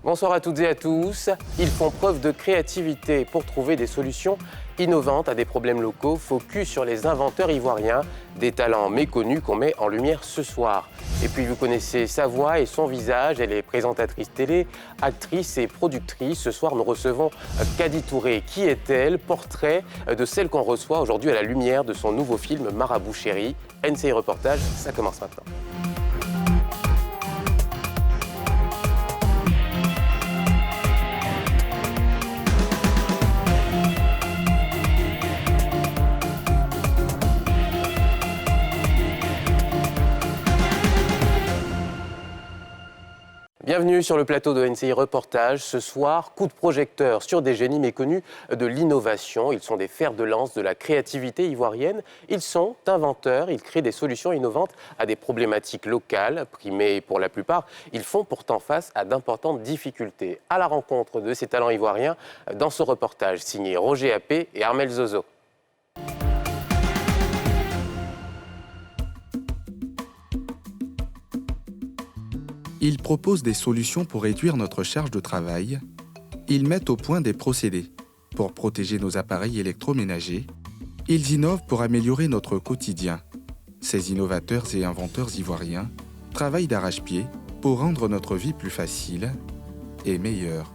Bonsoir à toutes et à tous. Ils font preuve de créativité pour trouver des solutions innovantes à des problèmes locaux. Focus sur les inventeurs ivoiriens, des talents méconnus qu'on met en lumière ce soir. Et puis vous connaissez sa voix et son visage. Elle est présentatrice télé, actrice et productrice. Ce soir, nous recevons Kadi Touré. Qui est-elle? Portrait de celle qu'on reçoit aujourd'hui à la lumière de son nouveau film Marabout Chéri. NCI Reportage, ça commence maintenant. Bienvenue sur le plateau de NCI Reportage. Ce soir, coup de projecteur sur des génies méconnus de l'innovation. Ils sont des fers de lance de la créativité ivoirienne. Ils sont inventeurs, ils créent des solutions innovantes à des problématiques locales, primées pour la plupart. Ils font pourtant face à d'importantes difficultés. À la rencontre de ces talents ivoiriens, dans ce reportage signé Roger Appé et Armel Zozo. Ils proposent des solutions pour réduire notre charge de travail. Ils mettent au point des procédés pour protéger nos appareils électroménagers. Ils innovent pour améliorer notre quotidien. Ces innovateurs et inventeurs ivoiriens travaillent d'arrache-pied pour rendre notre vie plus facile et meilleure.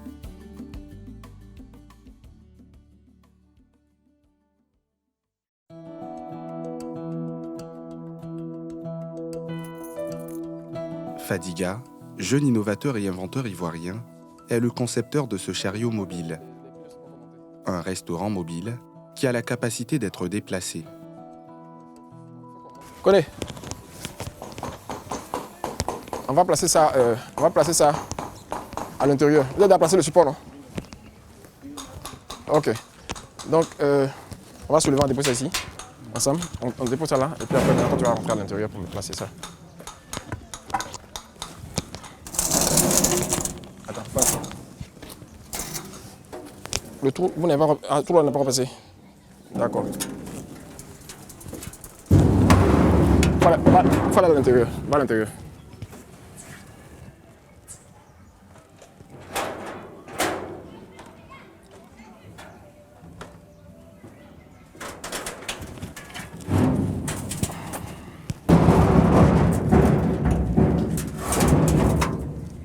Fadiga, jeune innovateur et inventeur ivoirien, est le concepteur de ce chariot mobile. Un restaurant mobile qui a la capacité d'être déplacé. Connais. On va placer ça à l'intérieur. Vous avez déjà placé le support, non? Ok. Donc, on va se lever, on dépose ça ici, ensemble. On dépose ça là, et puis après, maintenant, tu vas rentrer à l'intérieur pour me placer ça. Le trou, vous n'avez pas, le trou n'a pas repassé. D'accord. Va à l'intérieur. Va à l'intérieur.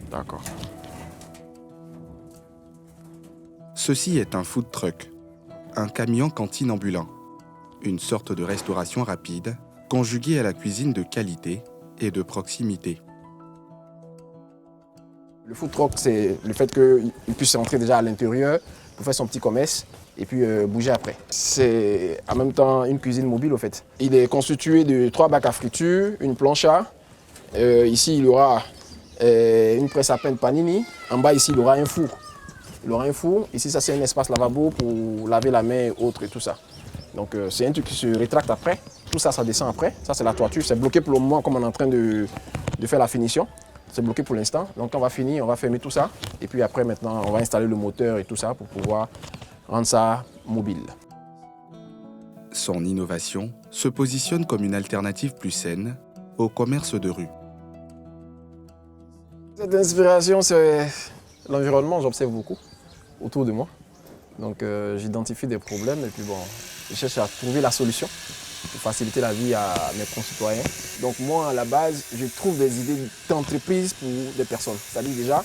D'accord. Ceci est un food truck, un camion cantine ambulant, une sorte de restauration rapide conjuguée à la cuisine de qualité et de proximité. Le food truck, c'est le fait qu'il puisse rentrer déjà à l'intérieur pour faire son petit commerce et puis bouger après. C'est en même temps une cuisine mobile au fait. Il est constitué de 3 bacs à friture, une plancha. Ici, il y aura une presse à pain de panini. En bas, ici, il y aura un four. Il aura un four. Ici, ça, c'est un espace lavabo pour laver la main et autres et tout ça. Donc, c'est un truc qui se rétracte après. Tout ça, ça descend après. Ça, c'est la toiture. C'est bloqué pour le moment, comme on est en train de faire la finition. C'est bloqué pour l'instant. Donc, quand on va finir, on va fermer tout ça. Et puis après, maintenant, on va installer le moteur et tout ça pour pouvoir rendre ça mobile. Son innovation se positionne comme une alternative plus saine au commerce de rue. Cette inspiration, c'est l'environnement. J'observe beaucoup autour de moi. Donc j'identifie des problèmes et puis bon, je cherche à trouver la solution pour faciliter la vie à mes concitoyens. Donc moi, à la base, je trouve des idées d'entreprise pour des personnes. C'est-à-dire déjà,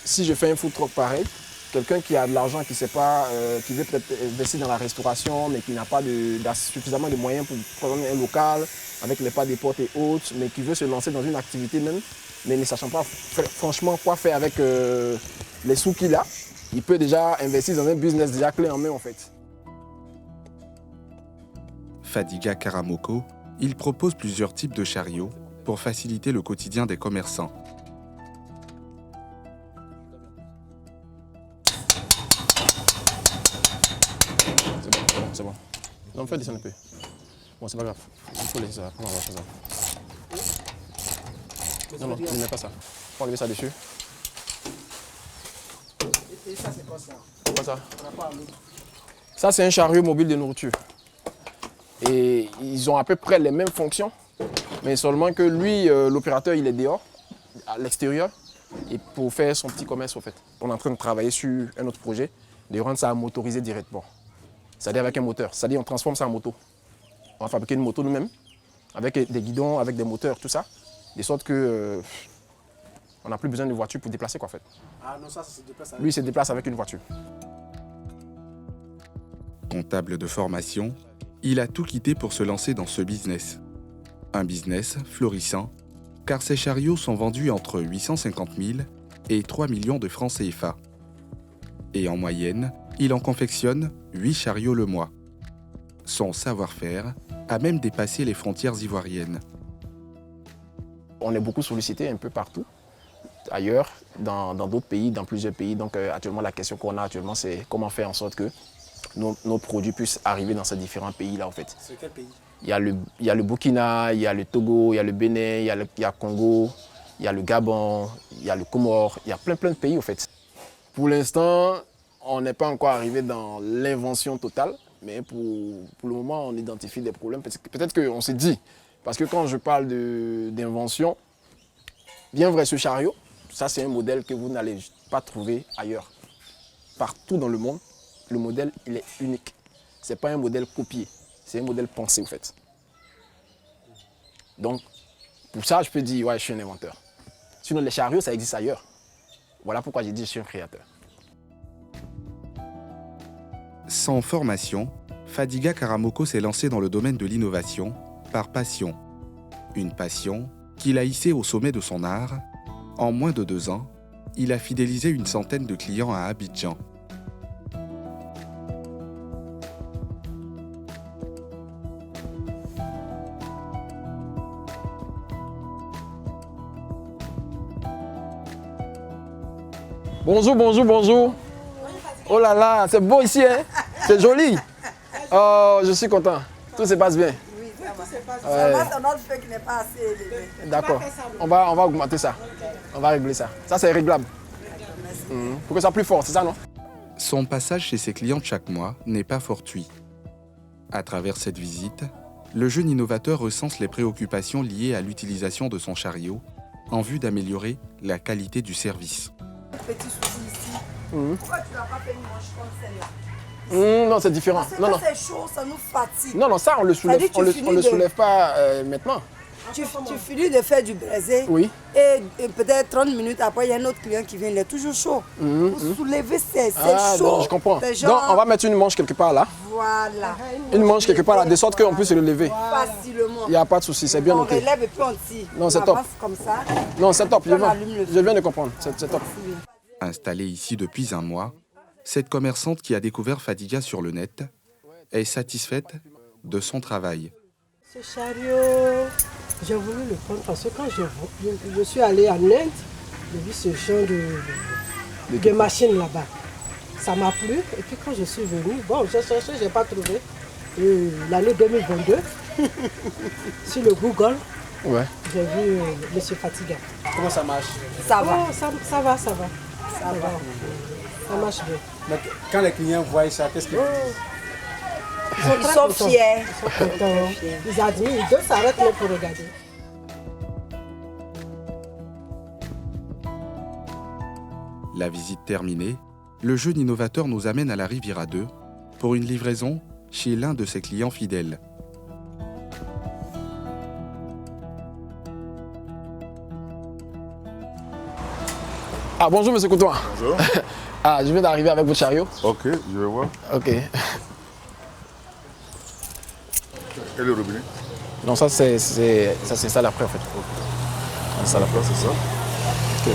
si je fais un food truck pareil, quelqu'un qui a de l'argent, qui sait pas, qui veut peut-être investir dans la restauration, mais qui n'a pas suffisamment de moyens pour prendre un local avec les pas des portes et autres, mais qui veut se lancer dans une activité même, mais ne sachant pas franchement quoi faire avec les sous qu'il a, il peut déjà investir dans un business déjà clé en main en fait. Fadiga Karamoko, il propose plusieurs types de chariots pour faciliter le quotidien des commerçants. C'est bon. Non, fais descendre un peu. Bon, c'est pas grave. Il faut laisser ça. On va faire ça. Non, ne mets pas ça. On va enlever ça dessus. Et ça, c'est quoi ça? Quoi ça? Ça, c'est un chariot mobile de nourriture. Et ils ont à peu près les mêmes fonctions, mais seulement que lui, l'opérateur, il est dehors, à l'extérieur. et pour faire son petit commerce en fait. On est en train de travailler sur un autre projet, de rendre ça motorisé directement. C'est-à-dire avec un moteur, c'est-à-dire on transforme ça en moto. On va fabriquer une moto nous-mêmes, avec des guidons, avec des moteurs, tout ça, de sorte que on n'a plus besoin de voiture pour déplacer quoi en fait. Ah non, ça se déplace avec... Lui il se déplace avec une voiture. Comptable de formation, il a tout quitté pour se lancer dans ce business. Un business florissant, car ces chariots sont vendus entre 850 000 et 3 millions de francs CFA. Et en moyenne, il en confectionne 8 chariots le mois. Son savoir-faire a même dépassé les frontières ivoiriennes. On est beaucoup sollicité un peu partout, ailleurs, dans d'autres pays, dans plusieurs pays. Donc actuellement, la question qu'on a actuellement, c'est comment faire en sorte que nos produits puissent arriver dans ces différents pays-là en fait. C'est quel pays? Il y a le Burkina, il y a le Togo, il y a le Bénin, il y a le Congo, il y a le Gabon, il y a le Comore, il y a plein de pays en fait. Pour l'instant, on n'est pas encore arrivé dans l'invention totale, mais pour le moment, on identifie des problèmes. Peut-être qu'on s'est dit, parce que quand je parle d'invention, bien vrai, ce chariot, ça c'est un modèle que vous n'allez pas trouver ailleurs. Partout dans le monde, le modèle, il est unique. Ce n'est pas un modèle copié, c'est un modèle pensé, en fait. Donc, pour ça, je peux dire, ouais, je suis un inventeur. Sinon, les chariots, ça existe ailleurs. Voilà pourquoi j'ai dit, je suis un créateur. Sans formation, Fadiga Karamoko s'est lancé dans le domaine de l'innovation par passion. Une passion qu'il a hissée au sommet de son art. En moins de 2 ans, il a fidélisé une centaine de clients à Abidjan. Bonjour, bonjour, bonjour. Oh là là, c'est beau ici, hein? C'est joli. Oh, je suis content. Tout se passe bien. Oui, ça va. Ouais. Seulement, c'est notre feu qui n'est pas assez élevé. D'accord. On va augmenter ça. On va régler ça. Ça, c'est réglable. Pour que ça soit plus fort, c'est ça, non? Son passage chez ses clients chaque mois n'est pas fortuit. À travers cette visite, le jeune innovateur recense les préoccupations liées à l'utilisation de son chariot en vue d'améliorer la qualité du service. Petit souci ici. Pourquoi tu n'as pas fait une manche comme celle-là? Non, c'est différent. Parce que Non, quand non. c'est chaud, ça nous fatigue. Non, non, ça, on le soulève, Ça dit, tu on le finis soulève pas maintenant. Tu finis de faire du braisé. Oui. Et peut-être 30 minutes après, il y a un autre client qui vient, il est toujours chaud. Pour soulever, c'est chaud. Donc, je comprends. C'est genre- Donc, on va mettre une manche quelque part là. Voilà. Une manche quelque part là, de sorte qu'on puisse se le lever. Facilement. Il n'y a pas de souci, c'est bien On noté. relève et puis on tire. Non, c'est On top. avance comme ça. Non, c'est top, On allume le feu. je viens de comprendre. C'est top. Installée ici depuis un mois, cette commerçante qui a découvert Fadiga sur le net est satisfaite de son travail. Ce chariot, j'ai voulu le prendre parce que quand je suis allée en Inde, j'ai vu ce genre de machine là-bas. Ça m'a plu et puis quand je suis venue, bon, j'ai cherché, je n'ai pas trouvé. L'année 2022, sur le Google, Ouais. j'ai vu M. Fadiga. Comment ça marche? Ça va. Oh, ça va. Ça marche bien. Mais quand les clients voient ça, qu'est-ce qu'ils Ils sont fiers. Ils sont contents. Ils admirent, ils s'arrêtent même pour regarder. La visite terminée, le jeune innovateur nous amène à la Riviera 2 pour une livraison chez l'un de ses clients fidèles. Ah, bonjour, monsieur Coutois. Bonjour. Ah, je viens d'arriver avec votre chariot. Ok, je vais voir. Ok. Et le robinet? Non, ça s'installe après en fait. Ça, la place, c'est ça. Ok.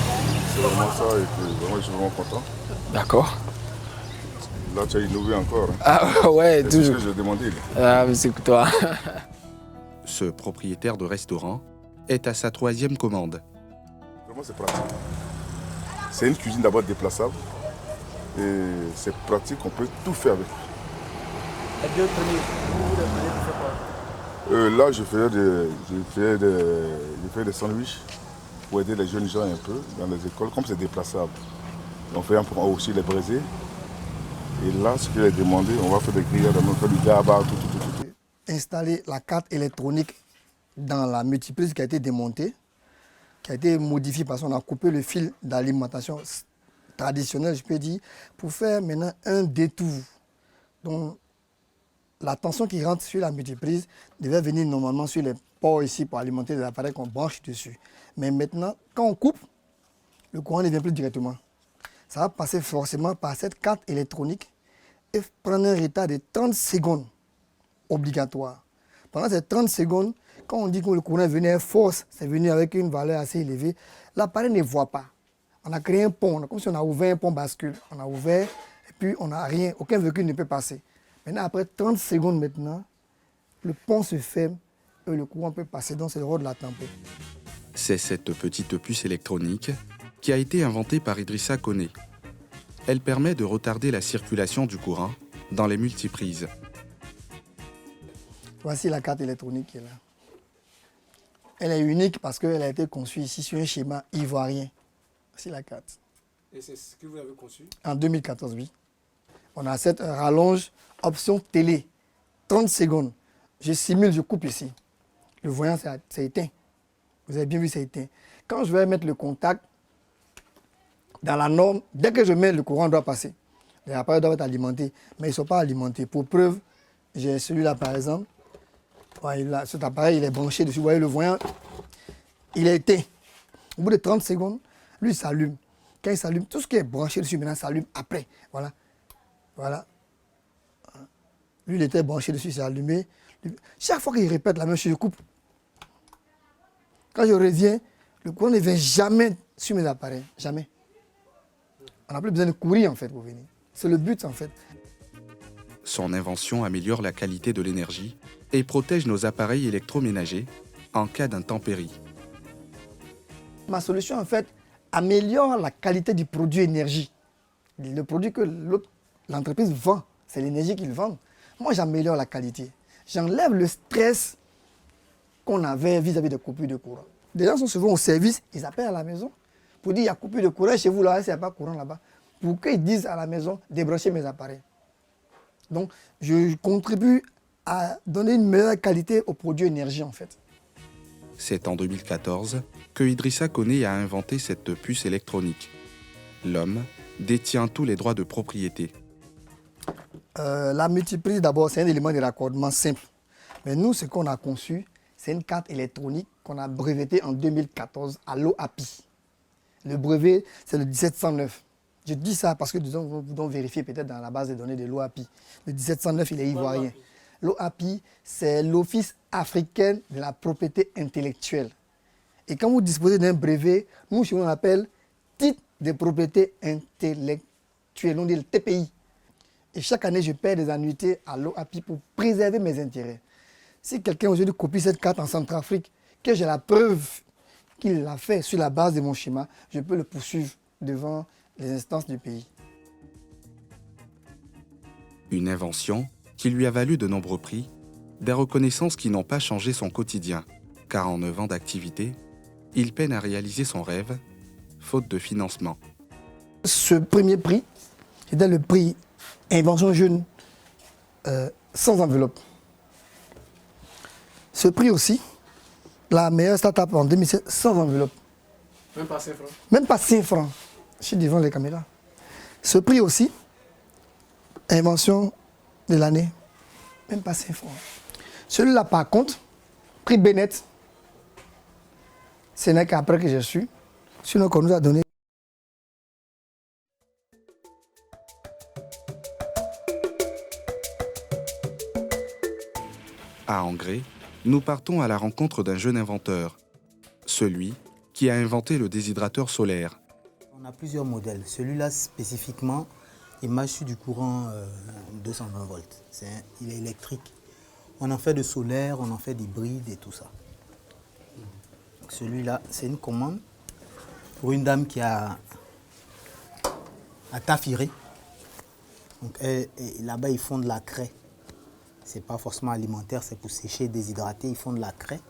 C'est vraiment ça et puis vraiment, je suis vraiment content. D'accord. Là, tu as innové encore. Hein. Ah ouais, C'est ce toujours. que j'ai demandé. Là. Ah, monsieur Coutois. Ce propriétaire de restaurant est à sa 3e commande. Vraiment, c'est pratique. C'est une cuisine d'abord déplaçable. Et c'est pratique, on peut tout faire avec. Là, je fais des sandwichs pour aider les jeunes gens un peu dans les écoles, comme c'est déplaçable. On fait aussi les braisés. Et là, ce qu'il est demandé, on va faire des grillades, on va faire du gaba, tout. Installer la carte électronique dans la multiprise qui a été démontée. qui a été modifié parce qu'on a coupé le fil d'alimentation traditionnel, je peux dire, pour faire maintenant un détour. Donc, la tension qui rentre sur la multiprise devait venir normalement sur les ports ici pour alimenter les appareils qu'on branche dessus. Mais maintenant, quand on coupe, le courant ne vient plus directement. Ça va passer forcément par cette carte électronique et prendre un retard de 30 secondes obligatoire. Pendant ces 30 secondes, quand on dit que le courant est venu à force, c'est venu avec une valeur assez élevée, l'appareil ne voit pas. On a créé un pont, comme si on a ouvert un pont bascule. On a ouvert et puis on n'a rien, aucun véhicule ne peut passer. Maintenant, après 30 secondes maintenant, le pont se ferme et le courant peut passer, donc c'est le rôle de la tempête. C'est cette petite puce électronique qui a été inventée par Idrissa Koné. Elle permet de retarder la circulation du courant dans les multiprises. Voici la carte électronique qui est là. Elle est unique parce qu'elle a été conçue ici sur un schéma ivoirien. Voici la carte. Et c'est ce que vous avez conçu? En 2014, oui. On a cette rallonge option télé. 30 secondes. Je simule, je coupe ici. Le voyant, c'est éteint. Vous avez bien vu, c'est éteint. Quand je vais mettre le contact, dans la norme, dès que je mets, le courant doit passer. Les appareils doivent être alimentés, mais ils ne sont pas alimentés. Pour preuve, j'ai celui-là par exemple. Voilà, cet appareil, il est branché dessus. Vous voyez, le voyant, il est éteint. Au bout de 30 secondes, lui, il s'allume. Quand il s'allume, tout ce qui est branché dessus maintenant s'allume après. Voilà. Voilà. Lui, il était branché dessus, il s'est allumé. Chaque fois qu'il répète la même chose, je coupe. Quand je reviens, le courant ne vient jamais sur mes appareils. Jamais. On n'a plus besoin de courir, en fait, pour venir. C'est le but, en fait. Son invention améliore la qualité de l'énergie et protège nos appareils électroménagers en cas d'intempérie. Ma solution, en fait, améliore la qualité du produit énergie. Le produit que l'entreprise vend, c'est l'énergie qu'ils vendent. Moi, j'améliore la qualité. J'enlève le stress qu'on avait vis-à-vis des coupures de courant. Les gens sont souvent au service, ils appellent à la maison pour dire il y a coupure de courant chez vous, là, il n'y a pas de courant là-bas. Pour qu'ils disent à la maison, débrancher mes appareils. Donc, je contribue à donner une meilleure qualité au produit énergie, en fait. C'est en 2014 que Idrissa Koné a inventé cette puce électronique. L'homme détient tous les droits de propriété. La multiprise, d'abord, c'est un élément de raccordement simple. Mais nous, ce qu'on a conçu, c'est une carte électronique qu'on a brevetée en 2014 à l'OAPI. Le brevet, c'est le 1709. Je dis ça parce que vous devez vérifier peut-être dans la base de données de l'OAPI. Le 1709, il est ivoirien. L'OAPI, c'est l'Office africain de la propriété intellectuelle. Et quand vous disposez d'un brevet, nous, on appelle titre de propriété intellectuelle, on dit le TPI. Et chaque année, je paie des annuités à l'OAPI pour préserver mes intérêts. Si quelqu'un aujourd'hui copie cette carte en Centrafrique, que j'ai la preuve qu'il l'a fait sur la base de mon schéma, je peux le poursuivre devant les instances du pays. Une invention qui lui a valu de nombreux prix, des reconnaissances qui n'ont pas changé son quotidien, car en 9 ans d'activité, il peine à réaliser son rêve, faute de financement. Ce premier prix, c'était le prix Invention jeune sans enveloppe. Ce prix aussi, la meilleure start-up en 2007 sans enveloppe. Même pas 5 francs? Même pas 5 francs. Je suis devant les caméras. Ce prix aussi, invention de l'année, même pas 5 francs. Celui-là, par contre, prix Bennett, ce n'est qu'après que j'ai su, sinon qu'on nous a donné. À Angré, nous partons à la rencontre d'un jeune inventeur, celui qui a inventé le déshydrateur solaire. On a plusieurs modèles. Celui-là spécifiquement, il marche sur du courant 220 volts. Il est électrique. On en fait de solaire, on en fait d'hybride et tout ça. Celui-là, c'est une commande pour une dame qui a Tafiré. Donc là-bas, ils font de la craie. Ce n'est pas forcément alimentaire, c'est pour sécher, déshydrater. Ils font de la craie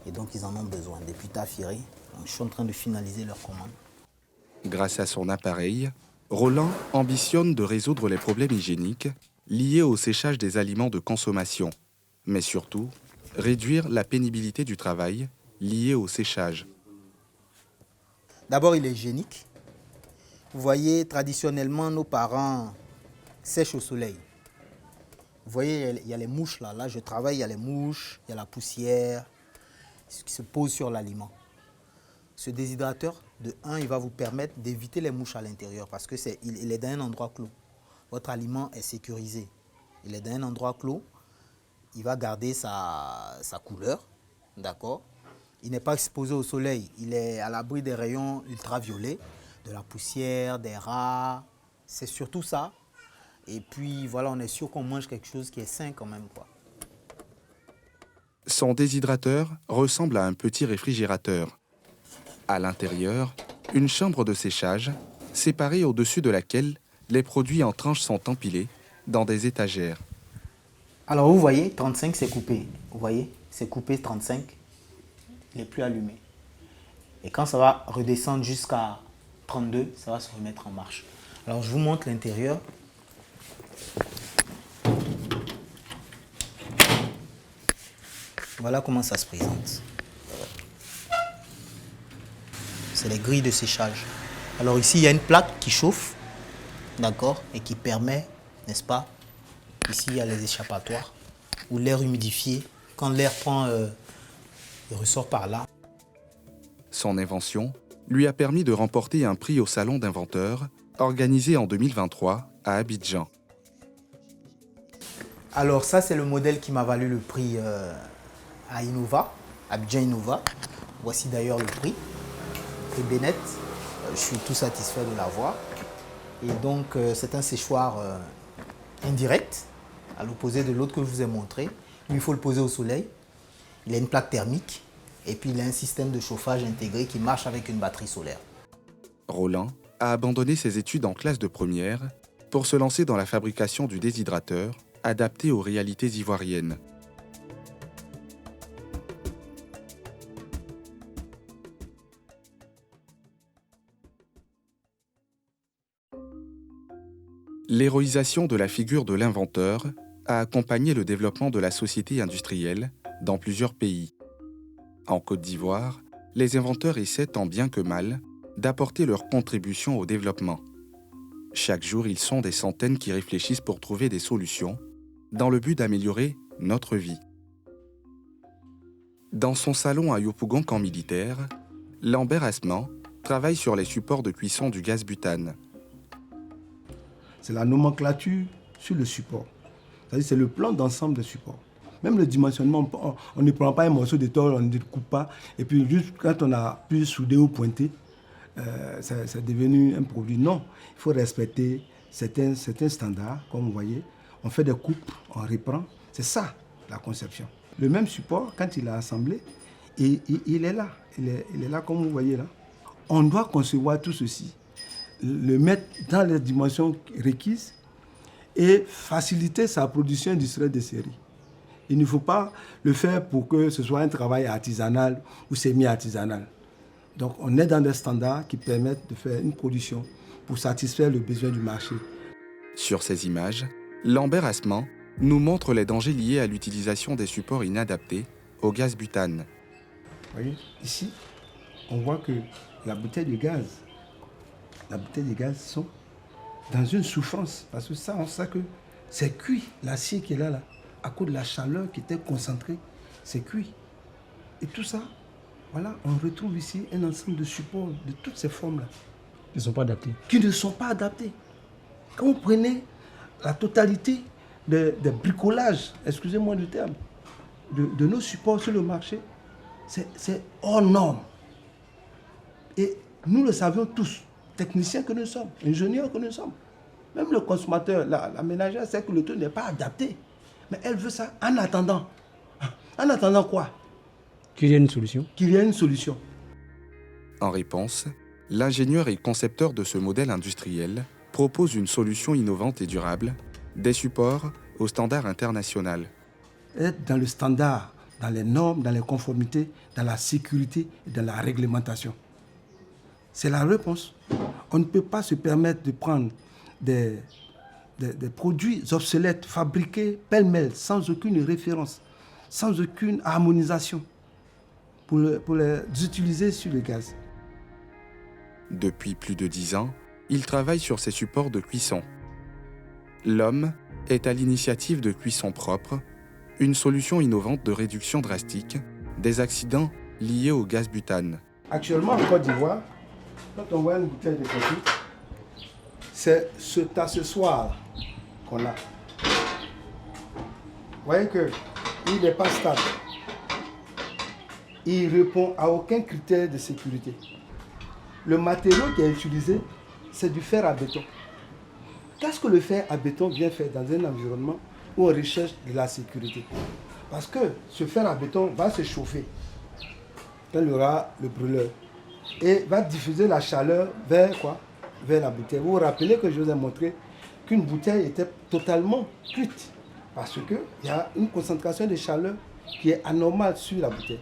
et donc ils en ont besoin. Depuis Tafiré, je suis en train de finaliser leur commande. Grâce à son appareil, Roland ambitionne de résoudre les problèmes hygiéniques liés au séchage des aliments de consommation, mais surtout réduire la pénibilité du travail liée au séchage. D'abord, il est hygiénique. Vous voyez, traditionnellement, nos parents sèchent au soleil. Vous voyez, il y a les mouches là. Là, je travaille, il y a les mouches, il y a la poussière qui se pose sur l'aliment. Ce déshydrateur, de 1, il va vous permettre d'éviter les mouches à l'intérieur parce qu'il est dans un endroit clos. Votre aliment est sécurisé. Il est dans un endroit clos. Il va garder sa couleur, d'accord? Il n'est pas exposé au soleil. Il est à l'abri des rayons ultraviolets, de la poussière, des rats. C'est surtout ça. Et puis, voilà, on est sûr qu'on mange quelque chose qui est sain quand même, quoi. Son déshydrateur ressemble à un petit réfrigérateur. À l'intérieur, une chambre de séchage, séparée au-dessus de laquelle les produits en tranches sont empilés dans des étagères. Alors, vous voyez, 35, c'est coupé. Vous voyez, c'est coupé 35. Il n'est plus allumé. Et quand ça va redescendre jusqu'à 32, ça va se remettre en marche. Alors, je vous montre l'intérieur. Voilà comment ça se présente. C'est les grilles de séchage. Alors ici, il y a une plaque qui chauffe, d'accord, et qui permet, n'est-ce pas, ici, il y a les échappatoires, où l'air humidifié, quand l'air prend, il ressort par là. Son invention lui a permis de remporter un prix au Salon d'inventeurs, organisé en 2023 à Abidjan. Alors ça, c'est le modèle qui m'a valu le prix à Innova, Abidjan Innova. Voici d'ailleurs le prix Bennett. Je suis tout satisfait de l'avoir. Et donc, c'est un séchoir indirect, à l'opposé de l'autre que je vous ai montré. Lui, il faut le poser au soleil. Il a une plaque thermique et puis il a un système de chauffage intégré qui marche avec une batterie solaire. Roland a abandonné ses études en classe de première pour se lancer dans la fabrication du déshydrateur adapté aux réalités ivoiriennes. L'héroïsation de la figure de l'inventeur a accompagné le développement de la société industrielle dans plusieurs pays. En Côte d'Ivoire, les inventeurs essaient tant bien que mal d'apporter leur contribution au développement. Chaque jour, ils sont des centaines qui réfléchissent pour trouver des solutions dans le but d'améliorer notre vie. Dans son salon à Yopougon camp militaire, Lambert Asman travaille sur les supports de cuisson du gaz butane. C'est la nomenclature sur le support. C'est-à-dire c'est le plan d'ensemble des supports. Même le dimensionnement, on ne prend pas un morceau de tôle, on ne découpe pas. Et puis juste quand on a pu souder ou pointer, c'est devenu un produit. Non, il faut respecter certains standards, comme vous voyez. On fait des coupes, on reprend. C'est ça, la conception. Le même support, quand il est assemblé, il est là. Il est là, comme vous voyez là. On doit concevoir tout ceci, le mettre dans les dimensions requises et faciliter sa production industrielle de série. Il ne faut pas le faire pour que ce soit un travail artisanal ou semi-artisanal. Donc on est dans des standards qui permettent de faire une production pour satisfaire le besoin du marché. Sur ces images, Lambert Asman nous montre les dangers liés à l'utilisation des supports inadaptés au gaz butane. Vous voyez, ici, on voit que la bouteille de gaz sont dans une souffrance. Parce que ça, on sait que c'est cuit. L'acier qui est là, à cause de la chaleur qui était concentrée, c'est cuit. Et tout ça, voilà, on retrouve ici un ensemble de supports de toutes ces formes-là. Ils ne sont pas adaptés. Qui ne sont pas adaptés. Quand vous prenez la totalité des bricolages, excusez-moi du terme, de nos supports sur le marché, c'est hors norme. Et nous le savions tous, techniciens que nous sommes, ingénieurs que nous sommes. Même le consommateur, la ménagère sait que le truc n'est pas adapté. Mais elle veut ça en attendant. En attendant quoi? Qu'il y ait une solution. Qu'il y ait une solution. En réponse, l'ingénieur et concepteur de ce modèle industriel propose une solution innovante et durable, des supports au standard international. Être dans le standard, dans les normes, dans les conformités, dans la sécurité et dans la réglementation. C'est la réponse. On ne peut pas se permettre de prendre des produits obsolètes fabriqués pêle-mêle, sans aucune référence, sans aucune harmonisation, pour les utiliser sur le gaz. Depuis plus de 10 ans, il travaille sur ces supports de cuisson. L'homme est à l'initiative de Cuisson Propre, une solution innovante de réduction drastique des accidents liés au gaz butane. Actuellement, en Côte d'Ivoire, quand on voit une bouteille de coquille, c'est cet accessoire qu'on a. Vous voyez qu'il n'est pas stable. Il ne répond à aucun critère de sécurité. Le matériau qui est utilisé, c'est du fer à béton. Qu'est-ce que le fer à béton vient faire dans un environnement où on recherche de la sécurité? Parce que ce fer à béton va se chauffer quand il y aura le brûleur et va diffuser la chaleur vers quoi? Vers la bouteille. Vous vous rappelez que je vous ai montré qu'une bouteille était totalement cuite parce qu'il y a une concentration de chaleur qui est anormale sur la bouteille.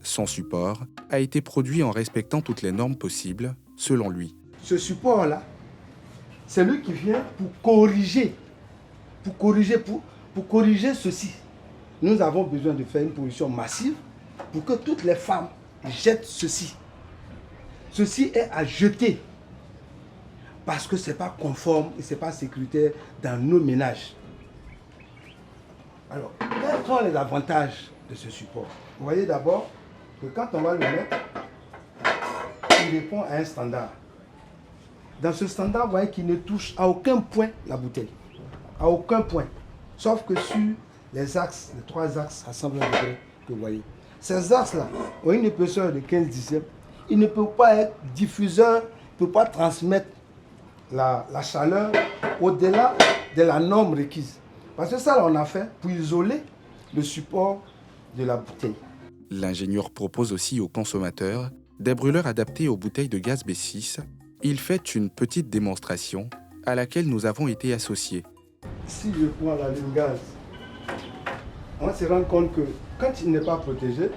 Son support a été produit en respectant toutes les normes possibles, selon lui. Ce support-là, c'est lui qui vient pour corriger ceci. Nous avons besoin de faire une production massive pour que toutes les femmes jettent ceci. Ceci est à jeter parce que ce n'est pas conforme et ce n'est pas sécuritaire dans nos ménages. Alors, quels sont les avantages de ce support? Vous voyez d'abord que quand on va le mettre, il répond à un standard. Dans ce standard, vous voyez qu'il ne touche à aucun point la bouteille. À aucun point. Sauf que sur les axes, les 3 axes à 120 degrés que vous voyez. Ces axes-là ont une épaisseur de 15 dixièmes. Il ne peut pas être diffuseur, il ne peut pas transmettre la chaleur au-delà de la norme requise. Parce que ça, là, on a fait pour isoler le support de la bouteille. L'ingénieur propose aussi aux consommateurs des brûleurs adaptés aux bouteilles de gaz B6. Il fait une petite démonstration à laquelle nous avons été associés. Si je prends la ligne gaz, on se rend compte que quand il n'est pas protégé,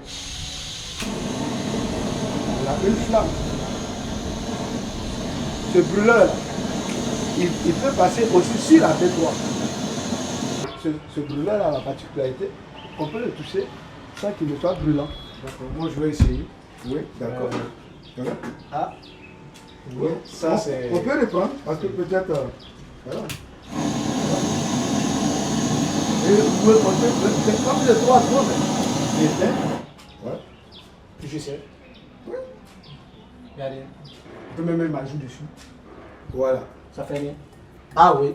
il a une flamme. Ce brûleur, il peut passer aussi sur la B3. Ce brûleur a la particularité, on peut le toucher sans qu'il ne soit brûlant. D'accord, moi je vais essayer. Oui, d'accord. Ah, oui, ça c'est... On peut le prendre parce que peut-être... voilà. Et vous pouvez compter, c'est comme les 3 secondes. Ouais. Je sais. Oui. Regardez. On peut même mettre ma joue dessus. Voilà. Ça fait rien. Ah oui.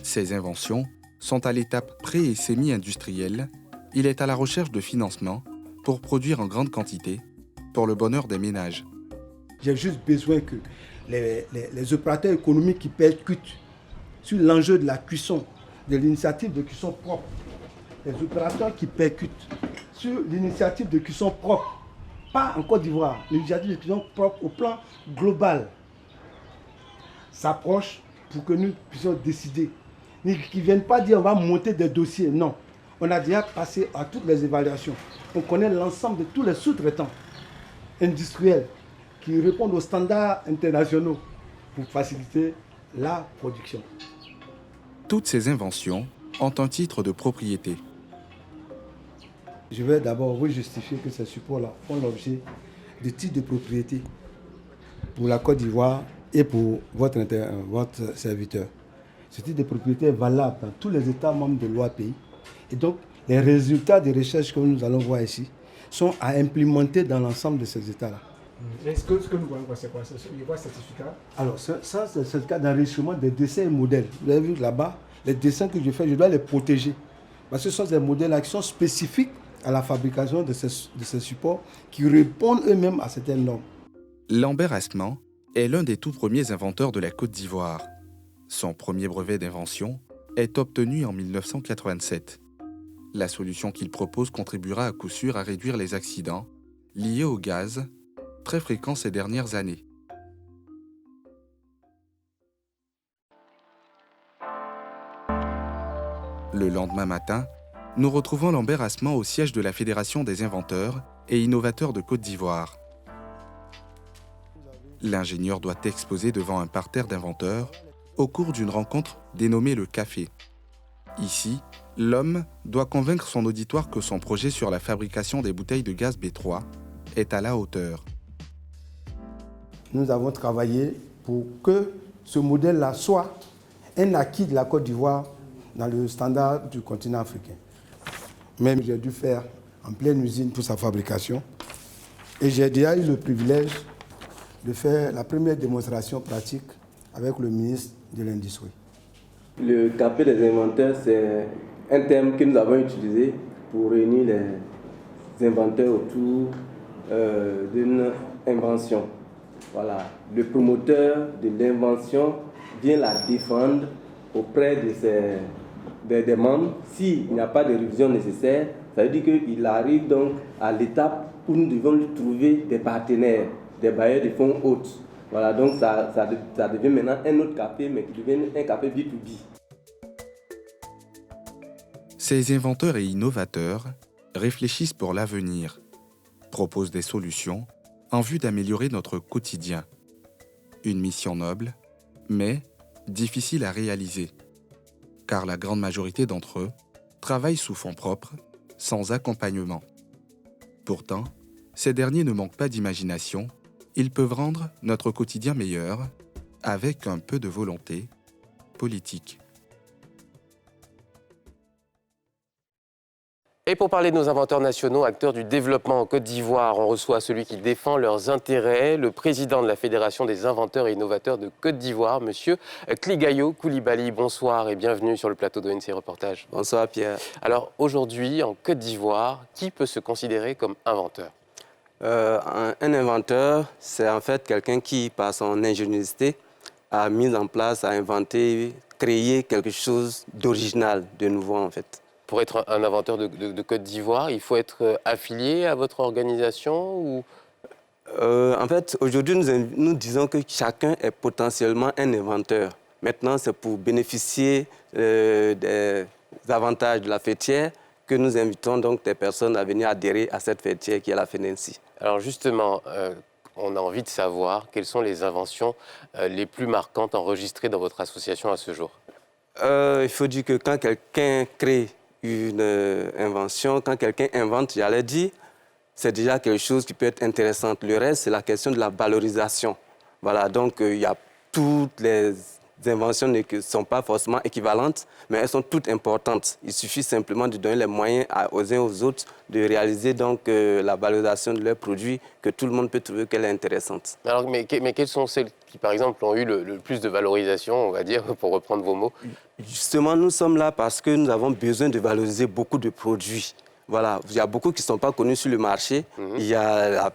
Ces inventions sont à l'étape pré- et semi-industrielle. Il est à la recherche de financement pour produire en grande quantité pour le bonheur des ménages. J'ai juste besoin que les opérateurs économiques qui percutent sur l'enjeu de la cuisson, de l'initiative de cuisson propre, les opérateurs qui percutent sur l'initiative de cuisson propre, pas en Côte d'Ivoire, l'initiative de cuisson propre au plan global, s'approchent pour que nous puissions décider. Qu'ils ne viennent pas dire on va monter des dossiers, non. On a déjà passé à toutes les évaluations. On connaît l'ensemble de tous les sous-traitants industriels qui répondent aux standards internationaux pour faciliter la production. Toutes ces inventions ont un titre de propriété. Je vais d'abord vous justifier que ces supports-là font l'objet de titres de propriété pour la Côte d'Ivoire et pour votre serviteur. Ce titre de propriété est valable dans tous les États membres de l'OAPI. Et donc, les résultats des recherches que nous allons voir ici sont à implémenter dans l'ensemble de ces États-là. Est-ce que nous voyons quoi, c'est quoi? Il y a quoi certificat? Alors, ça c'est le certificat d'enregistrement des dessins et modèles. Vous avez vu là-bas, les dessins que je fais, je dois les protéger. Parce que ce sont des modèles qui sont spécifiques à la fabrication de ces supports qui répondent eux-mêmes à certaines normes. Lambert Assement est l'un des tout premiers inventeurs de la Côte d'Ivoire. Son premier brevet d'invention est obtenu en 1987. La solution qu'il propose contribuera à coup sûr à réduire les accidents liés au gaz, très fréquents ces dernières années. Le lendemain matin, nous retrouvons Lambert Assement au siège de la Fédération des inventeurs et innovateurs de Côte d'Ivoire. L'ingénieur doit exposer devant un parterre d'inventeurs au cours d'une rencontre dénommée le Café. Ici, l'homme doit convaincre son auditoire que son projet sur la fabrication des bouteilles de gaz B3 est à la hauteur. nous avons travaillé pour que ce modèle-là soit un acquis de la Côte d'Ivoire dans le standard du continent africain. Même j'ai dû faire en pleine usine pour sa fabrication. Et j'ai déjà eu le privilège de faire la première démonstration pratique avec le ministre de l'Industrie. Le café des inventeurs, c'est un terme que nous avons utilisé pour réunir les inventeurs autour d'une invention. Voilà. Le promoteur de l'invention vient la défendre auprès des membres. S'il n'y a pas de révision nécessaire, ça veut dire qu'il arrive donc à l'étape où nous devons lui trouver des partenaires, des bailleurs de fonds autres. Voilà, donc ça devient maintenant un autre café, mais qui devient un café B2B. Ces inventeurs et innovateurs réfléchissent pour l'avenir, proposent des solutions en vue d'améliorer notre quotidien. Une mission noble, mais difficile à réaliser, car la grande majorité d'entre eux travaillent sous fonds propres, sans accompagnement. Pourtant, ces derniers ne manquent pas d'imagination, ils peuvent rendre notre quotidien meilleur avec un peu de volonté politique. Et pour parler de nos inventeurs nationaux, acteurs du développement en Côte d'Ivoire, on reçoit celui qui défend leurs intérêts, le président de la Fédération des inventeurs et innovateurs de Côte d'Ivoire, monsieur Kligayo Koulibaly. Bonsoir et bienvenue sur le plateau d'ONC Reportage. Bonsoir Pierre. Alors aujourd'hui, en Côte d'Ivoire, qui peut se considérer comme inventeur? Un inventeur, c'est en fait quelqu'un qui, par son ingéniosité, a mis en place, a inventé, créé quelque chose d'original, de nouveau en fait. Pour être un inventeur de Côte d'Ivoire, il faut être affilié à votre organisation ou... En fait, aujourd'hui, nous disons que chacun est potentiellement un inventeur. Maintenant, c'est pour bénéficier des avantages de la fêtière que nous invitons donc des personnes à venir adhérer à cette fêtière qui est la FENENSI. Alors justement, on a envie de savoir quelles sont les inventions les plus marquantes enregistrées dans votre association à ce jour. Il faut dire que quand quelqu'un crée une invention, quand quelqu'un invente, j'allais dire, c'est déjà quelque chose qui peut être intéressant. Le reste, c'est la question de la valorisation. Voilà, donc il y a toutes les inventions ne sont pas forcément équivalentes, mais elles sont toutes importantes. Il suffit simplement de donner les moyens aux uns aux autres de réaliser donc la valorisation de leurs produits, que tout le monde peut trouver qu'elle est intéressante. Alors, mais quelles sont celles qui, par exemple, ont eu le plus de valorisation, on va dire, pour reprendre vos mots? Justement, nous sommes là parce que nous avons besoin de valoriser beaucoup de produits. Voilà, il y a beaucoup qui ne sont pas connus sur le marché. Il y a,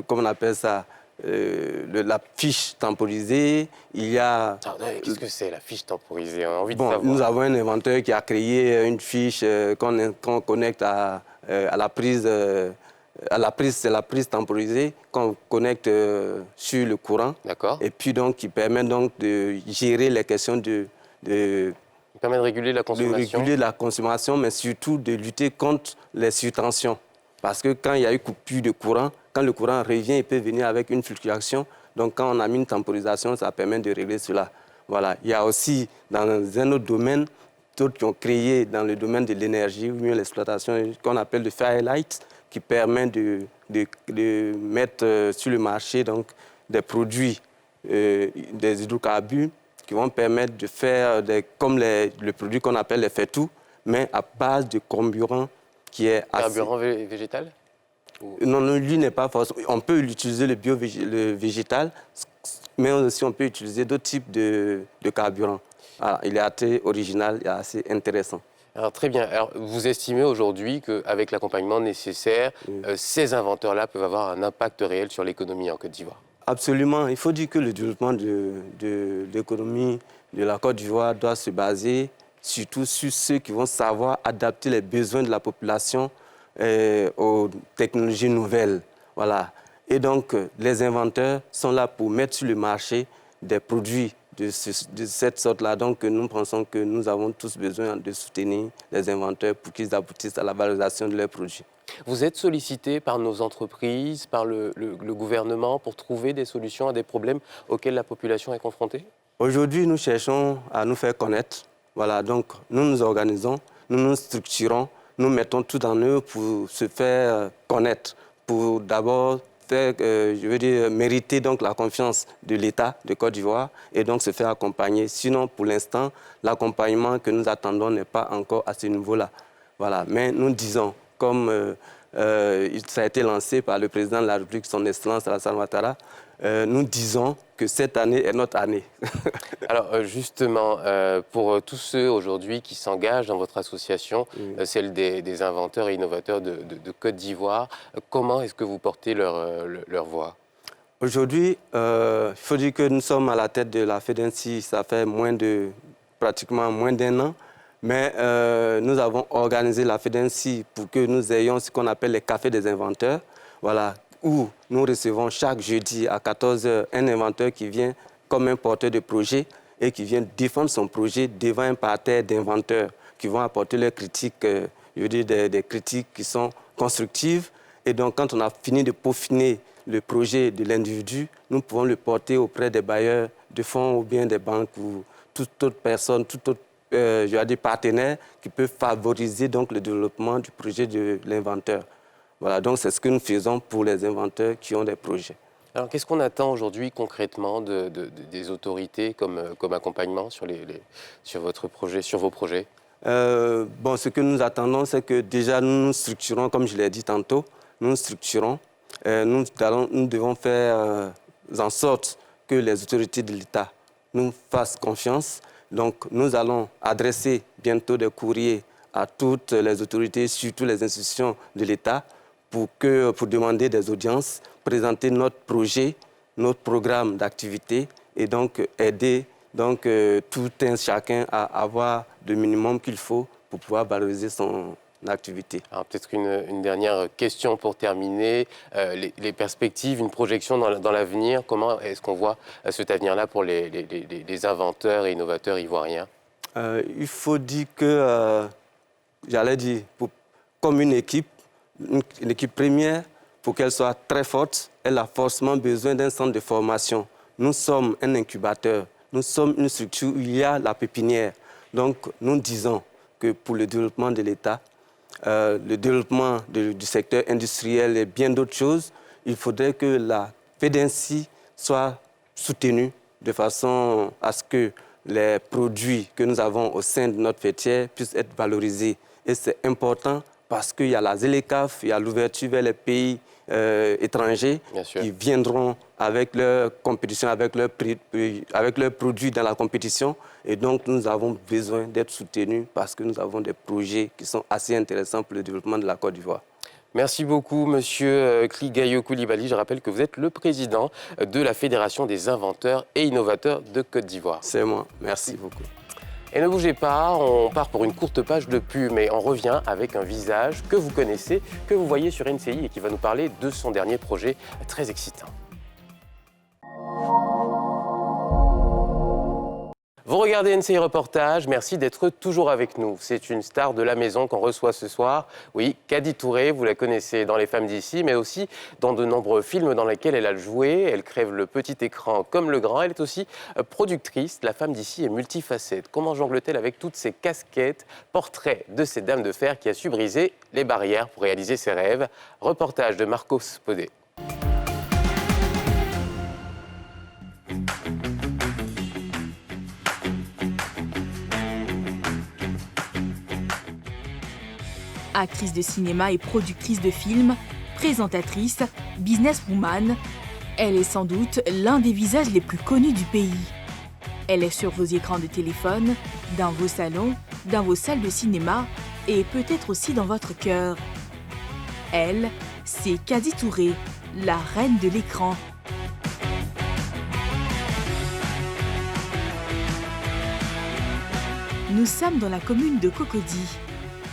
comment on appelle ça, la fiche temporisée, il y a... Qu'est-ce que c'est la fiche temporisée? On a envie de savoir. Nous avons un inventeur qui a créé une fiche qu'on connecte à la prise. C'est la prise temporisée qu'on connecte sur le courant. D'accord. Et puis donc qui permet donc de gérer les questions Il permet de réguler la consommation. De réguler la consommation, mais surtout de lutter contre les surtensions. Parce que quand il y a eu coupure de courant, quand le courant revient, il peut venir avec une fluctuation. Donc quand on a mis une temporisation, ça permet de régler cela. Voilà. Il y a aussi, dans un autre domaine, d'autres qui ont créé dans le domaine de l'énergie, ou mieux l'exploitation, qu'on appelle le Firelight, qui permet de mettre sur le marché donc, des produits, des hydrocarbures, qui vont permettre de faire comme le produit qu'on appelle les faitout, mais à base de carburant qui est carburant végétal? Non, lui n'est pas forcément. On peut utiliser le végétal, mais aussi on peut utiliser d'autres types de carburant. Alors, il est assez original et assez intéressant. Alors, très bien. Alors, vous estimez aujourd'hui qu'avec l'accompagnement nécessaire, ces inventeurs-là peuvent avoir un impact réel sur l'économie en Côte d'Ivoire? Absolument. Il faut dire que le développement de l'économie de la Côte d'Ivoire doit se baser surtout sur ceux qui vont savoir adapter les besoins de la population aux technologies nouvelles. Voilà. Et donc, les inventeurs sont là pour mettre sur le marché des produits de cette sorte-là. Donc, nous pensons que nous avons tous besoin de soutenir les inventeurs pour qu'ils aboutissent à la valorisation de leurs produits. Vous êtes sollicité par nos entreprises, par le gouvernement pour trouver des solutions à des problèmes auxquels la population est confrontée? Aujourd'hui, nous cherchons à nous faire connaître. Voilà, donc nous nous organisons, nous nous structurons, nous mettons tout en œuvre pour se faire connaître, pour d'abord mériter donc la confiance de l'État de Côte d'Ivoire et donc se faire accompagner. Sinon, pour l'instant, l'accompagnement que nous attendons n'est pas encore à ce niveau-là. Voilà. Mais nous disons, comme ça a été lancé par le président de la République, son Excellence Alassane Ouattara, nous disons que cette année est notre année. Alors justement, pour tous ceux aujourd'hui qui s'engagent dans votre association, celle des inventeurs et innovateurs de Côte d'Ivoire, comment est-ce que vous portez leur voix? Aujourd'hui, il faut dire que nous sommes à la tête de la FEDENSI, ça fait pratiquement moins d'1 an. Mais nous avons organisé la FEDENSI pour que nous ayons ce qu'on appelle les cafés des inventeurs, voilà, où nous recevons chaque jeudi à 14 h un inventeur qui vient comme un porteur de projet et qui vient défendre son projet devant un parterre d'inventeurs qui vont apporter leurs critiques, je veux dire des critiques qui sont constructives. Et donc, quand on a fini de peaufiner le projet de l'individu, nous pouvons le porter auprès des bailleurs de fonds ou bien des banques ou toute autre personne, toute autre des partenaires qui peuvent favoriser donc, le développement du projet de l'inventeur. Voilà, donc c'est ce que nous faisons pour les inventeurs qui ont des projets. Alors qu'est-ce qu'on attend aujourd'hui concrètement des autorités comme accompagnement sur votre projet, sur vos projets? Ce que nous attendons, c'est que déjà nous nous structurons, comme je l'ai dit tantôt, nous structurons. Nous devons faire en sorte que les autorités de l'État nous fassent confiance. Donc, nous allons adresser bientôt des courriers à toutes les autorités, surtout les institutions de l'État, pour demander des audiences, présenter notre projet, notre programme d'activité et donc aider tout un chacun à avoir le minimum qu'il faut pour pouvoir valoriser son activité. Alors peut-être une dernière question pour terminer. Les perspectives, une projection dans l'avenir, comment est-ce qu'on voit cet avenir-là pour les inventeurs et innovateurs ivoiriens? Il faut dire que, comme une équipe première, pour qu'elle soit très forte, elle a forcément besoin d'un centre de formation. Nous sommes un incubateur, nous sommes une structure où il y a la pépinière. Donc nous disons que pour le développement de l'État, le développement du secteur industriel et bien d'autres choses, il faudrait que la FEDENSI soit soutenue de façon à ce que les produits que nous avons au sein de notre fêtière puissent être valorisés. Et c'est important parce qu'il y a la ZLECAf, il y a l'ouverture vers les pays étrangers qui viendront avec leur compétition, avec leurs produits dans la compétition. Et donc, nous avons besoin d'être soutenus parce que nous avons des projets qui sont assez intéressants pour le développement de la Côte d'Ivoire. Merci beaucoup, Monsieur Kligayo Koulibaly. Je rappelle que vous êtes le président de la Fédération des inventeurs et innovateurs de Côte d'Ivoire. C'est moi. Merci beaucoup. Et ne bougez pas, on part pour une courte page de pub, mais on revient avec un visage que vous connaissez, que vous voyez sur NCI et qui va nous parler de son dernier projet très excitant. Vous regardez NCI Reportage, merci d'être toujours avec nous. C'est une star de la maison qu'on reçoit ce soir. Oui, Kadi Touré, vous la connaissez dans Les Femmes d'ici, mais aussi dans de nombreux films dans lesquels elle a joué. Elle crève le petit écran comme le grand. Elle est aussi productrice. La Femme d'ici est multifacette. Comment jongle-t-elle avec toutes ces casquettes? Portrait de cette dame de fer qui a su briser les barrières pour réaliser ses rêves. Reportage de Marcos Podé. Actrice de cinéma et productrice de films, présentatrice, businesswoman, elle est sans doute l'un des visages les plus connus du pays. Elle est sur vos écrans de téléphone, dans vos salons, dans vos salles de cinéma et peut-être aussi dans votre cœur. Elle, c'est Kadi Touré, la reine de l'écran. Nous sommes dans la commune de Cocody.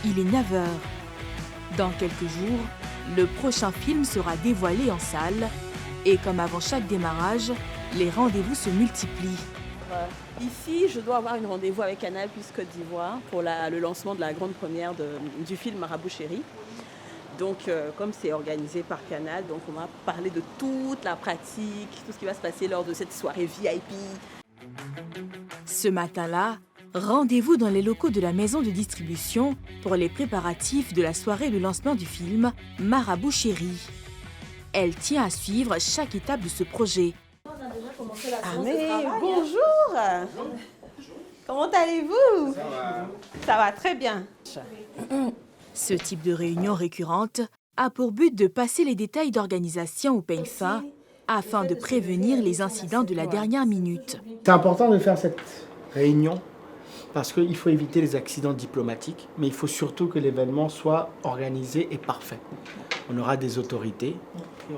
Il est 9 h. Dans quelques jours, le prochain film sera dévoilé en salle. Et comme avant chaque démarrage, les rendez-vous se multiplient. Ici, je dois avoir un rendez-vous avec Canal+ Côte d'Ivoire pour le lancement de la grande première du film Marabout Chéri. Donc, comme c'est organisé par Canal, donc on va parler de toute la pratique, tout ce qui va se passer lors de cette soirée VIP. Ce matin-là, rendez-vous dans les locaux de la maison de distribution pour les préparatifs de la soirée de lancement du film Marabout Chéri. Elle tient à suivre chaque étape de ce projet. Ah mais bonjour. Comment allez-vous? Ça va très bien. Ce type de réunion récurrente a pour but de passer les détails d'organisation au peigne fin afin de prévenir les incidents de la dernière minute. C'est important de faire cette réunion parce qu'il faut éviter les accidents diplomatiques, mais il faut surtout que l'événement soit organisé et parfait. On aura des autorités,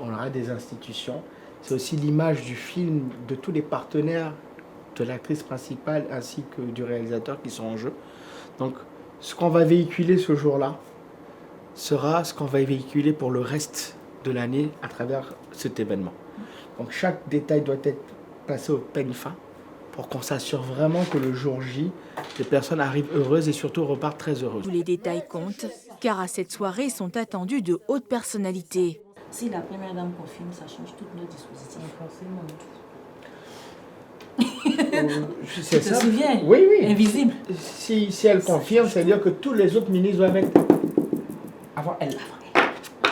on aura des institutions. C'est aussi l'image du film, de tous les partenaires, de l'actrice principale ainsi que du réalisateur qui sont en jeu. Donc, ce qu'on va véhiculer ce jour-là sera ce qu'on va véhiculer pour le reste de l'année à travers cet événement. Donc, chaque détail doit être passé au peigne fin pour qu'on s'assure vraiment que le jour J, les personnes arrivent heureuses et surtout repartent très heureuses. Tous les détails comptent, car à cette soirée sont attendues de hautes personnalités. Si la première dame confirme, ça change tout notre dispositif. C'est Tu te souviens? Oui, oui. Invisible. Si elle confirme, c'est-à-dire que tous les autres ministres doivent être avant elle.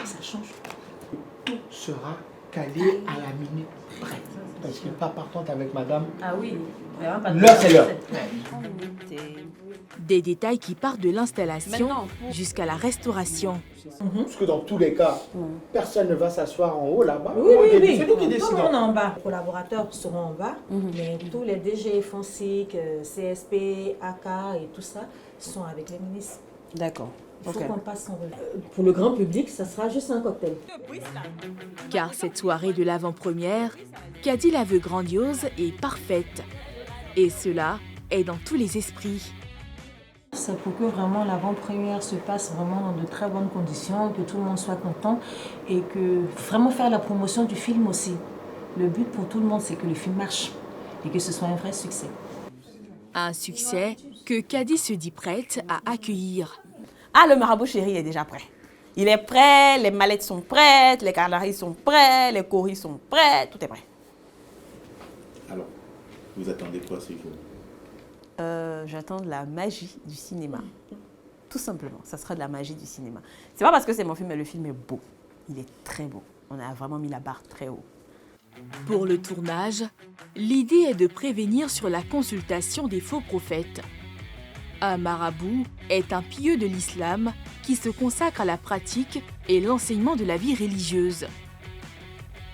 Ça change. Tout sera calé à la minute près. Parce que pas partante avec madame. Ah oui. L'heure, c'est l'heure. Des détails qui partent de l'installation jusqu'à la restauration. Parce que dans tous les cas, personne ne va s'asseoir en haut là-bas. Oui, oui, oui. C'est nous qui Tout le décidons. monde en bas. Les collaborateurs seront en bas, mais tous les DG, FONSIC, CSP, AK et tout ça sont avec les ministres. D'accord. Il faut qu'on passe en revue. Pour le grand public, ça sera juste un cocktail. Car cette soirée de l'avant-première, Caddy la veut grandiose et parfaite. Et cela est dans tous les esprits. C'est pour que vraiment l'avant-première se passe vraiment dans de très bonnes conditions, que tout le monde soit content et que vraiment faire la promotion du film aussi. Le but pour tout le monde, c'est que le film marche et que ce soit un vrai succès. Un succès que Caddy se dit prête à accueillir. Ah, le marabout chéri est déjà prêt. Il est prêt, les mallettes sont prêtes, les canaris sont prêts, les coris sont prêts, tout est prêt. Alors, vous attendez quoi ce jour? J'attends de la magie du cinéma. Tout simplement, ça sera de la magie du cinéma. C'est pas parce que c'est mon film, mais le film est beau. Il est très beau. On a vraiment mis la barre très haut. Pour le tournage, l'idée est de prévenir sur la consultation des faux prophètes. Un marabout est un pieux de l'islam qui se consacre à la pratique et l'enseignement de la vie religieuse.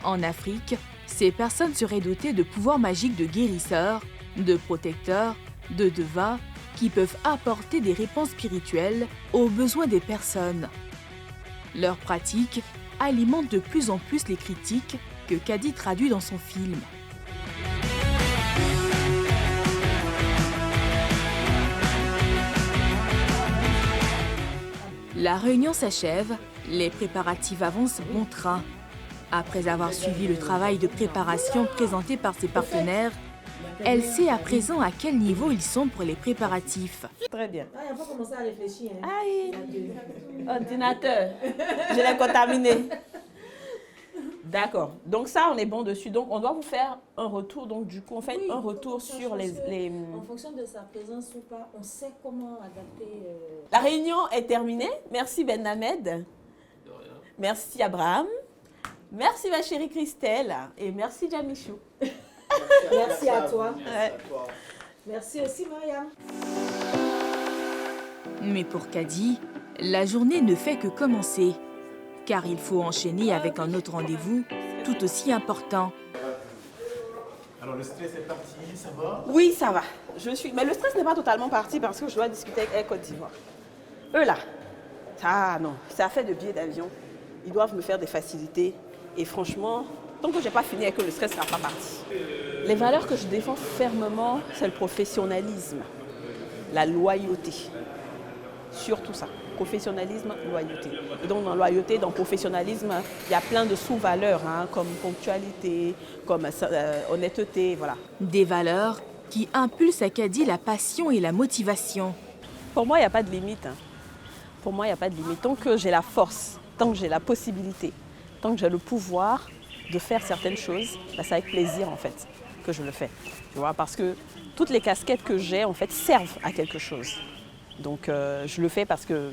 En Afrique, ces personnes seraient dotées de pouvoirs magiques de guérisseurs, de protecteurs, de devins qui peuvent apporter des réponses spirituelles aux besoins des personnes. Leur pratique alimente de plus en plus les critiques que Caddy traduit dans son film. La réunion s'achève, les préparatifs avancent bon train. Après avoir suivi le travail de préparation présenté par ses partenaires, elle sait à présent à quel niveau ils sont pour les préparatifs. Très bien. Ah, il n'a pas commencé à réfléchir. Hein. Aïe, ordinateur, je l'ai contaminé. D'accord. Donc ça, on est bon dessus. Donc on doit vous faire un retour. Donc du coup, on fait un retour sur les... En fonction de sa présence ou pas, on sait comment adapter... La réunion est terminée. Merci Ben Hamed. Merci Abraham. Merci ma chérie Christelle. Et merci Jamichou. Merci à toi. Ouais. Merci aussi Mariam. Mais pour Caddy, la journée ne fait que commencer. Car il faut enchaîner avec un autre rendez-vous tout aussi important. Alors le stress est parti, ça va? Oui, ça va. Mais le stress n'est pas totalement parti parce que je dois discuter avec Air Côte d'Ivoire. Eux là, ah non, ça fait de billets d'avion. Ils doivent me faire des facilités. Et franchement, tant que je n'ai pas fini et que le stress ne sera pas parti. Les valeurs que je défends fermement, c'est le professionnalisme, la loyauté. Surtout ça. Professionnalisme, loyauté. Et donc dans loyauté, dans professionnalisme, il y a plein de sous-valeurs, hein, comme ponctualité, comme honnêteté, voilà. Des valeurs qui impulsent à Caddy la passion et la motivation. Pour moi, il n'y a pas de limite. Hein. Pour moi, il n'y a pas de limite. Tant que j'ai la force, tant que j'ai la possibilité, tant que j'ai le pouvoir de faire certaines choses, bah, c'est avec plaisir en fait que je le fais. Tu vois, parce que toutes les casquettes que j'ai en fait servent à quelque chose. Donc je le fais parce que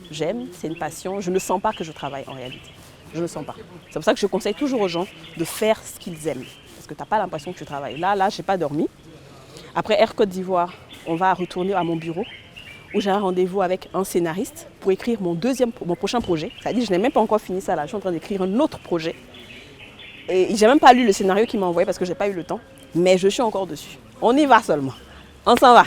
j'aime, c'est une passion. Je ne sens pas que je travaille en réalité. je ne le sens pas. C'est pour ça que je conseille toujours aux gens de faire ce qu'ils aiment. Parce que tu n'as pas l'impression que tu travailles. Là, je n'ai pas dormi. Après Air Côte d'Ivoire, on va retourner à mon bureau où j'ai un rendez-vous avec un scénariste pour écrire mon prochain projet. C'est-à-dire que je n'ai même pas encore fini ça là. Je suis en train d'écrire un autre projet. Et j'ai même pas lu le scénario qu'il m'a envoyé parce que je n'ai pas eu le temps. Mais je suis encore dessus. On y va seulement. On s'en va.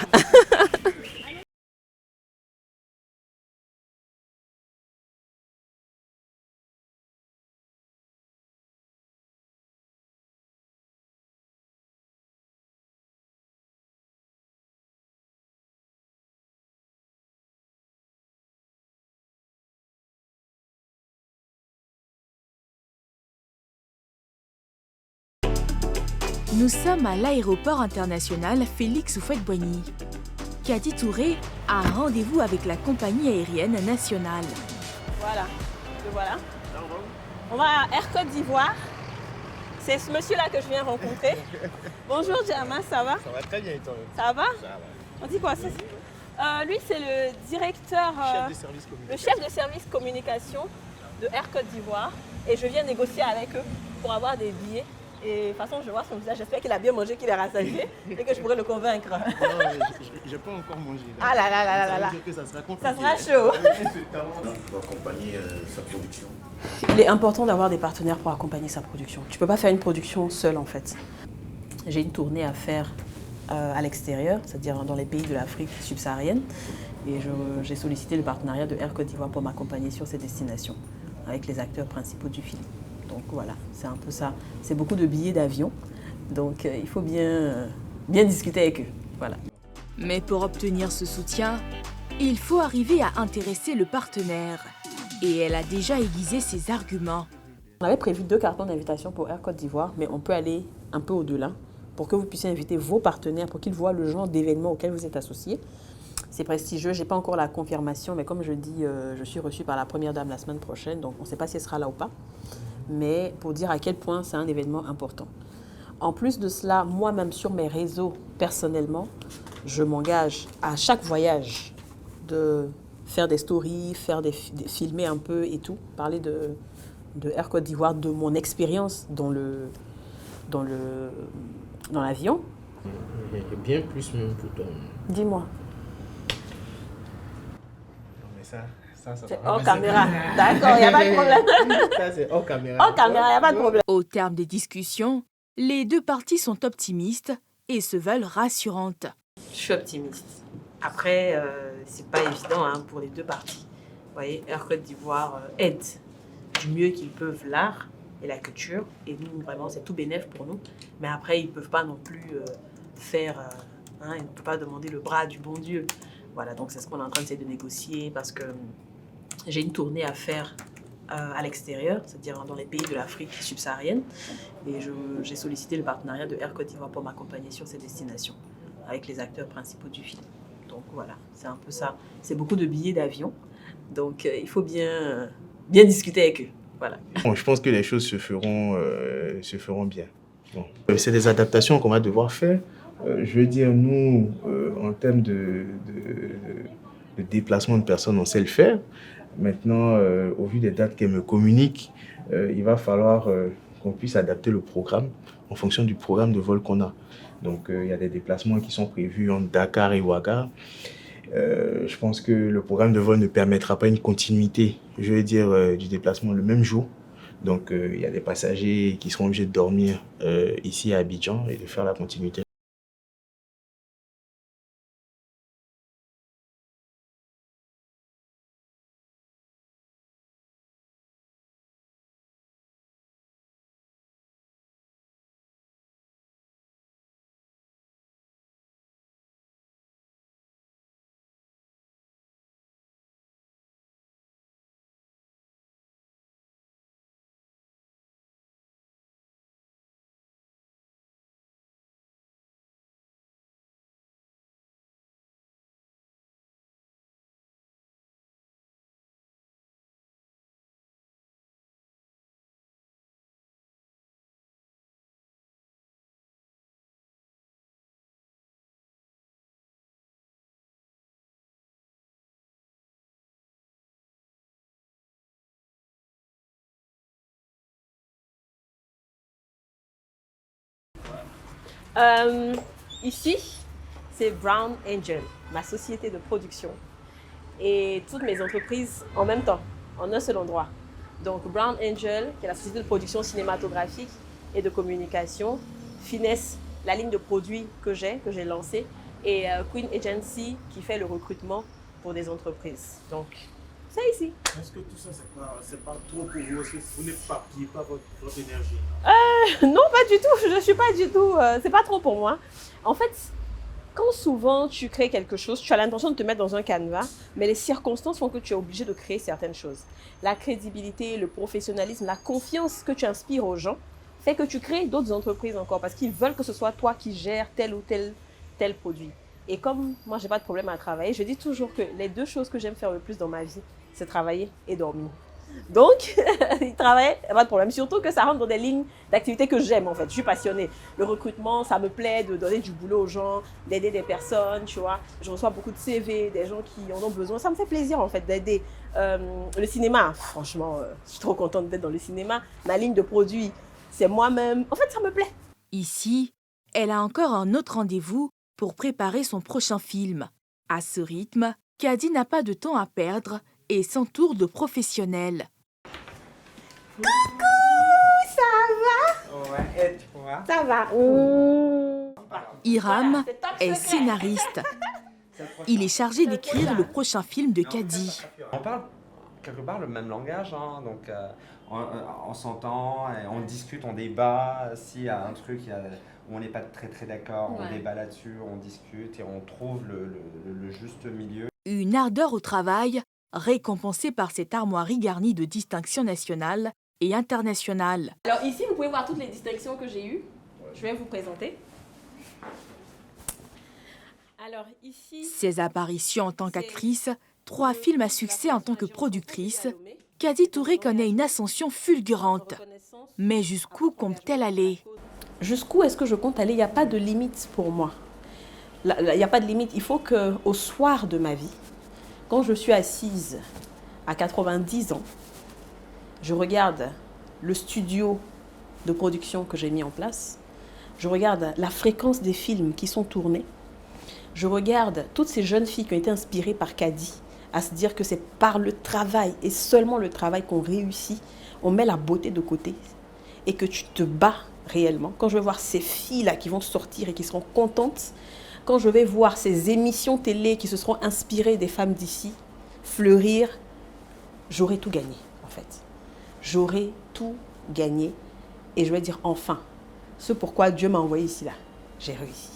Nous sommes à l'aéroport international Félix Houphouët-Boigny. Cathy Touré a un rendez-vous avec la compagnie aérienne nationale. Voilà, le voilà. On va à Air Côte d'Ivoire. C'est ce monsieur-là que je viens rencontrer. Bonjour Djama, ça va? Ça va très bien et toi? Ça va? Ça va. On dit quoi? Lui, c'est le directeur, le chef de service communication de Air Côte d'Ivoire. Et je viens négocier avec eux pour avoir des billets. Et de toute façon, je vois son visage, j'espère qu'il a bien mangé, qu'il est rassasié et que je pourrai le convaincre. Non, je n'ai pas encore mangé. Là. Ah là là là là là. Ça sera compliqué. Ça sera chaud. Pour accompagner sa production. Il est important d'avoir des partenaires pour accompagner sa production. Tu ne peux pas faire une production seule en fait. J'ai une tournée à faire à l'extérieur, c'est-à-dire dans les pays de l'Afrique subsaharienne. Et j'ai sollicité le partenariat de Air Côte d'Ivoire pour m'accompagner sur ces destinations avec les acteurs principaux du film. Donc voilà, c'est un peu ça. C'est beaucoup de billets d'avion. Donc il faut bien discuter avec eux. Voilà. Mais pour obtenir ce soutien, il faut arriver à intéresser le partenaire. Et elle a déjà aiguisé ses arguments. On avait prévu 2 cartons d'invitation pour Air Côte d'Ivoire, mais on peut aller un peu au-delà pour que vous puissiez inviter vos partenaires, pour qu'ils voient le genre d'événement auquel vous êtes associés. C'est prestigieux, je n'ai pas encore la confirmation, mais comme je dis, je suis reçue par la première dame la semaine prochaine, donc on ne sait pas si elle sera là ou pas. Mais pour dire à quel point c'est un événement important. En plus de cela, moi-même sur mes réseaux, personnellement, je m'engage à chaque voyage de faire des stories, filmer un peu et tout, parler de Air Côte d'Ivoire, de mon expérience dans l'avion. Bien plus même pour toi. Dis-moi. Non mais ça c'est hors caméra. D'accord, il n'y a pas de problème. Ça, c'est hors caméra. Hors caméra, il n'y a pas de problème. Au terme des discussions, les 2 parties sont optimistes et se veulent rassurantes. Je suis optimiste. Après, c'est pas évident pour les 2 parties. Vous voyez, Air Côte d'Ivoire aide du mieux qu'ils peuvent l'art et la culture. Et nous, vraiment, c'est tout bénef pour nous. Mais après, ils ne peuvent pas non plus faire... ils ne peuvent pas demander le bras du bon Dieu. Voilà, donc c'est ce qu'on est en train d'essayer de négocier parce que j'ai une tournée à faire à l'extérieur, c'est-à-dire dans les pays de l'Afrique subsaharienne. Et j'ai sollicité le partenariat de Air Côte d'Ivoire pour m'accompagner sur ces destinations avec les acteurs principaux du film. Donc voilà, c'est un peu ça. C'est beaucoup de billets d'avion, donc il faut bien discuter avec eux. Voilà. Bon, je pense que les choses se feront bien. Bon. C'est des adaptations qu'on va devoir faire. Je veux dire, nous, en termes de déplacement de personnes, on sait le faire. Maintenant, au vu des dates qu'elle me communique, il va falloir qu'on puisse adapter le programme en fonction du programme de vol qu'on a. Donc, il y a des déplacements qui sont prévus entre Dakar et Ouaga. Je pense que le programme de vol ne permettra pas une continuité, je veux dire, du déplacement le même jour. Donc, il y a des passagers qui seront obligés de dormir ici à Abidjan et de faire la continuité. Ici, c'est Brown Angel, ma société de production. Et toutes mes entreprises en même temps, en un seul endroit. Donc Brown Angel, qui est la société de production cinématographique et de communication, Finesse, la ligne de produits que j'ai lancée, et Queen Agency, qui fait le recrutement pour des entreprises. Donc, c'est ici. Est-ce que tout ça, c'est pas trop pour vous aussi? Vous n'éparpillez pas votre énergie? Non, pas du tout. Je ne suis pas du tout... c'est pas trop pour moi. En fait, quand souvent tu crées quelque chose, tu as l'intention de te mettre dans un canevas, mais les circonstances font que tu es obligé de créer certaines choses. La crédibilité, le professionnalisme, la confiance que tu inspires aux gens fait que tu crées d'autres entreprises encore parce qu'ils veulent que ce soit toi qui gères tel ou tel produit. Et comme moi, je n'ai pas de problème à travailler, je dis toujours que les deux choses que j'aime faire le plus dans ma vie, c'est travailler et dormir. Donc, travailler, pas de problème. Surtout que ça rentre dans des lignes d'activité que j'aime en fait. Je suis passionnée. Le recrutement, ça me plaît de donner du boulot aux gens, d'aider des personnes, tu vois. Je reçois beaucoup de CV, des gens qui en ont besoin. Ça me fait plaisir en fait d'aider. Le cinéma, franchement, je suis trop contente d'être dans le cinéma. Ma ligne de produits, c'est moi-même. En fait, ça me plaît. Ici, elle a encore un autre rendez-vous pour préparer son prochain film. À ce rythme, Kadi n'a pas de temps à perdre et s'entoure de professionnels. Coucou, ça va? Ouais, et toi? Ça va. Hiram est scénariste. Il est chargé d'écrire le prochain film de Kadi. On parle quelque part le même langage, hein, donc on s'entend, on discute, on débat. S'il y a un truc où on n'est pas très d'accord, on débat là-dessus, on discute et on trouve le juste milieu. Une ardeur au travail, récompensée par cette armoirie garnie de distinctions nationales et internationales. Alors ici, vous pouvez voir toutes les distinctions que j'ai eues. Je vais vous présenter. Alors ici... Ses apparitions en tant qu'actrice, 3 films à succès en tant que productrice, Kadi Touré connaît une ascension fulgurante. Mais jusqu'où compte-t-elle aller? Jusqu'où est-ce que je compte aller? Il n'y a pas de limite pour moi. Il n'y a pas de limite. Il faut qu'au soir de ma vie, quand je suis assise à 90 ans, je regarde le studio de production que j'ai mis en place, je regarde la fréquence des films qui sont tournés, je regarde toutes ces jeunes filles qui ont été inspirées par Kadi à se dire que c'est par le travail et seulement le travail qu'on réussit, on met la beauté de côté et que tu te bats réellement. Quand je vais voir ces filles-là qui vont sortir et qui seront contentes, quand je vais voir ces émissions télé qui se seront inspirées des femmes d'ici fleurir, j'aurai tout gagné en fait. J'aurai tout gagné et je vais dire enfin, ce pourquoi Dieu m'a envoyé ici là, j'ai réussi.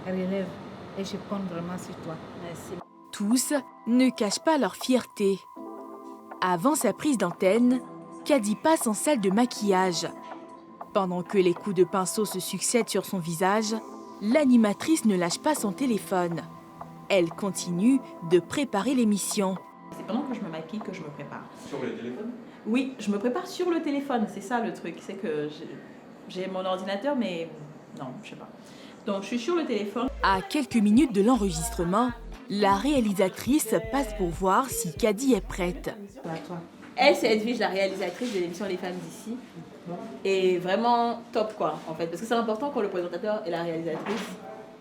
Relève et je compte vraiment sur toi. Merci. Tous ne cachent pas leur fierté. Avant sa prise d'antenne, Kadi passe en salle de maquillage. Pendant que les coups de pinceau se succèdent sur son visage, l'animatrice ne lâche pas son téléphone. Elle continue de préparer l'émission. C'est pendant que je me maquille que je me prépare. Sur le téléphone? Oui, je me prépare sur le téléphone, c'est ça le truc. C'est que j'ai mon ordinateur, mais non, je sais pas. Donc je suis sur le téléphone. À quelques minutes de l'enregistrement, la réalisatrice passe pour voir si Kady est prête. Elle, c'est Edwige, la réalisatrice de l'émission Les Femmes d'ici. Et vraiment top, quoi, en fait. Parce que c'est important quand le présentateur et la réalisatrice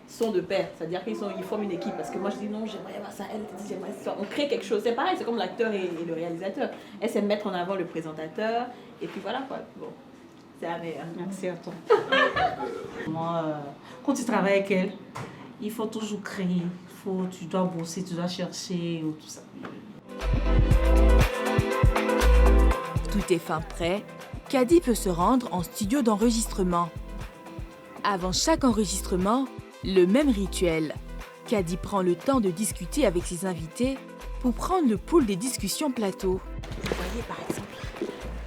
sont de pair. C'est-à-dire qu'ils forment une équipe. Parce que moi, je dis non, j'aimerais voir ça. Elle dit, j'aimerais ça. On crée quelque chose. C'est pareil, c'est comme l'acteur et le réalisateur. Elle sait mettre en avant le présentateur. Et puis voilà, quoi. Bon, c'est la meilleure. Merci à toi. Quand tu travailles avec elle, il faut toujours créer. Tu dois bosser, tu dois chercher, tout ça. Tout est fin prêt. Kady peut se rendre en studio d'enregistrement. Avant chaque enregistrement, le même rituel. Kady prend le temps de discuter avec ses invités pour prendre le pouls des discussions plateau. Vous voyez, par exemple,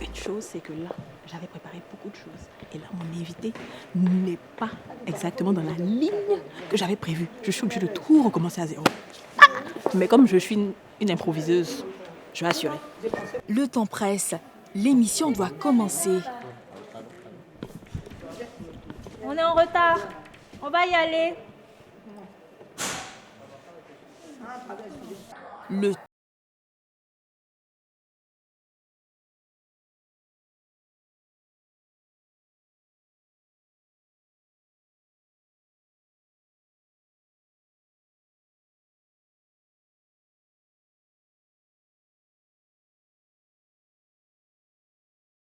une chose, c'est que là, j'avais préparé beaucoup de choses. Et là, mon invité n'est pas exactement dans la ligne que j'avais prévue. Je suis obligée de tout recommencer à zéro. Mais comme je suis une improviseuse, je vais assurer. Le temps presse. L'émission doit commencer. On est en retard. On va y aller. Le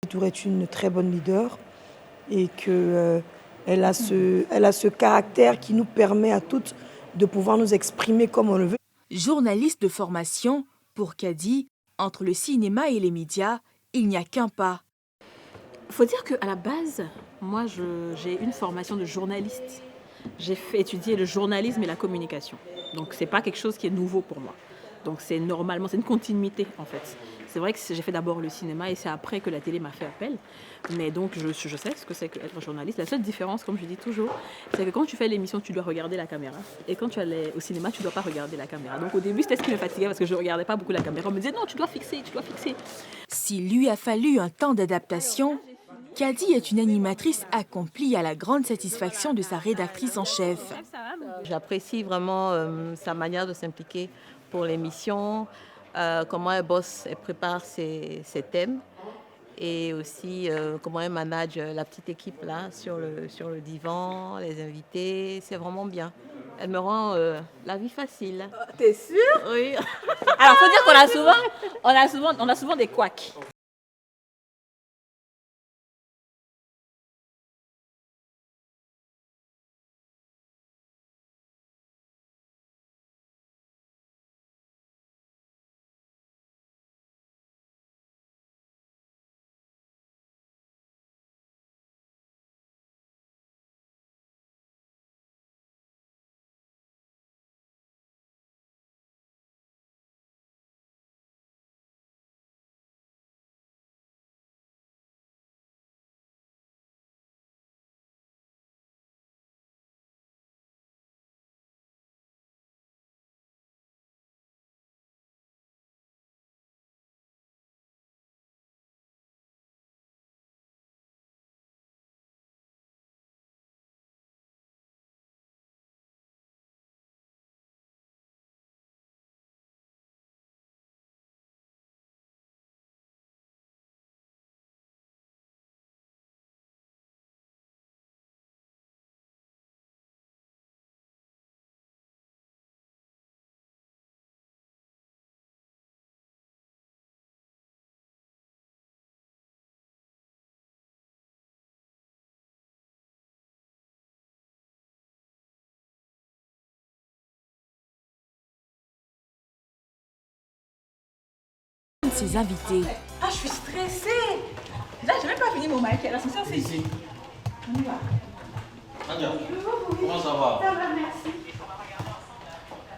Tour est une très bonne leader et qu'elle a ce caractère qui nous permet à toutes de pouvoir nous exprimer comme on le veut. Journaliste de formation, pour Kady, entre le cinéma et les médias, il n'y a qu'un pas. Il faut dire qu'à la base, moi, j'ai une formation de journaliste. J'ai fait étudier le journalisme et la communication. Donc, ce n'est pas quelque chose qui est nouveau pour moi. Donc, c'est normalement, c'est une continuité, en fait. C'est vrai que j'ai fait d'abord le cinéma et c'est après que la télé m'a fait appel. Mais donc, je sais ce que c'est qu'être journaliste. La seule différence, comme je dis toujours, c'est que quand tu fais l'émission, tu dois regarder la caméra. Et quand tu allais au cinéma, tu ne dois pas regarder la caméra. Donc, au début, c'était ce qui me fatiguait parce que je ne regardais pas beaucoup la caméra. On me disait, non, tu dois fixer, tu dois fixer. S'il lui a fallu un temps d'adaptation, Kady est une animatrice accomplie à la grande satisfaction de sa rédactrice en chef. J'apprécie vraiment sa manière de s'impliquer pour l'émission, comment elle bosse, elle prépare ses thèmes et aussi comment elle manage la petite équipe là sur le divan, les invités, c'est vraiment bien. Elle me rend la vie facile. T'es sûre? Oui. Alors, faut dire qu'on a souvent des couacs. Ses invités. Ah, je suis stressée. Là, j'ai même pas fini mon maquillage. L'ascenseur, c'est ici. On y va. Anya, comment ça va? Ça va, merci.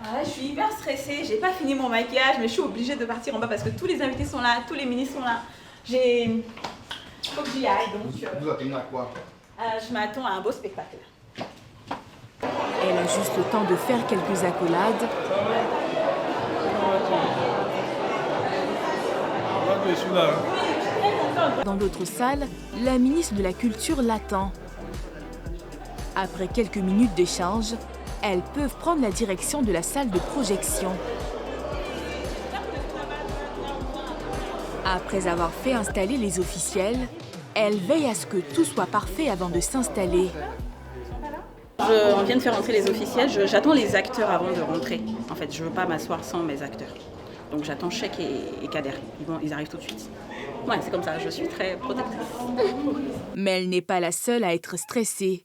Ah, là, je suis hyper stressée. J'ai pas fini mon maquillage, mais je suis obligée de partir en bas parce que tous les invités sont là, tous les ministres sont là. Faut que j'y aille. Donc, vous attendez à quoi? Je m'attends à un beau spectacle. Elle a juste le temps de faire quelques accolades. Je suis là. Dans l'autre salle, la ministre de la Culture l'attend. Après quelques minutes d'échange, elles peuvent prendre la direction de la salle de projection. Après avoir fait installer les officiels, elle veille à ce que tout soit parfait avant de s'installer. On vient de faire entrer les officiels, j'attends les acteurs avant de rentrer. En fait, je ne veux pas m'asseoir sans mes acteurs. Donc j'attends Cheikh et Kader, ils arrivent tout de suite. Ouais, c'est comme ça, je suis très protectrice. Mais elle n'est pas la seule à être stressée.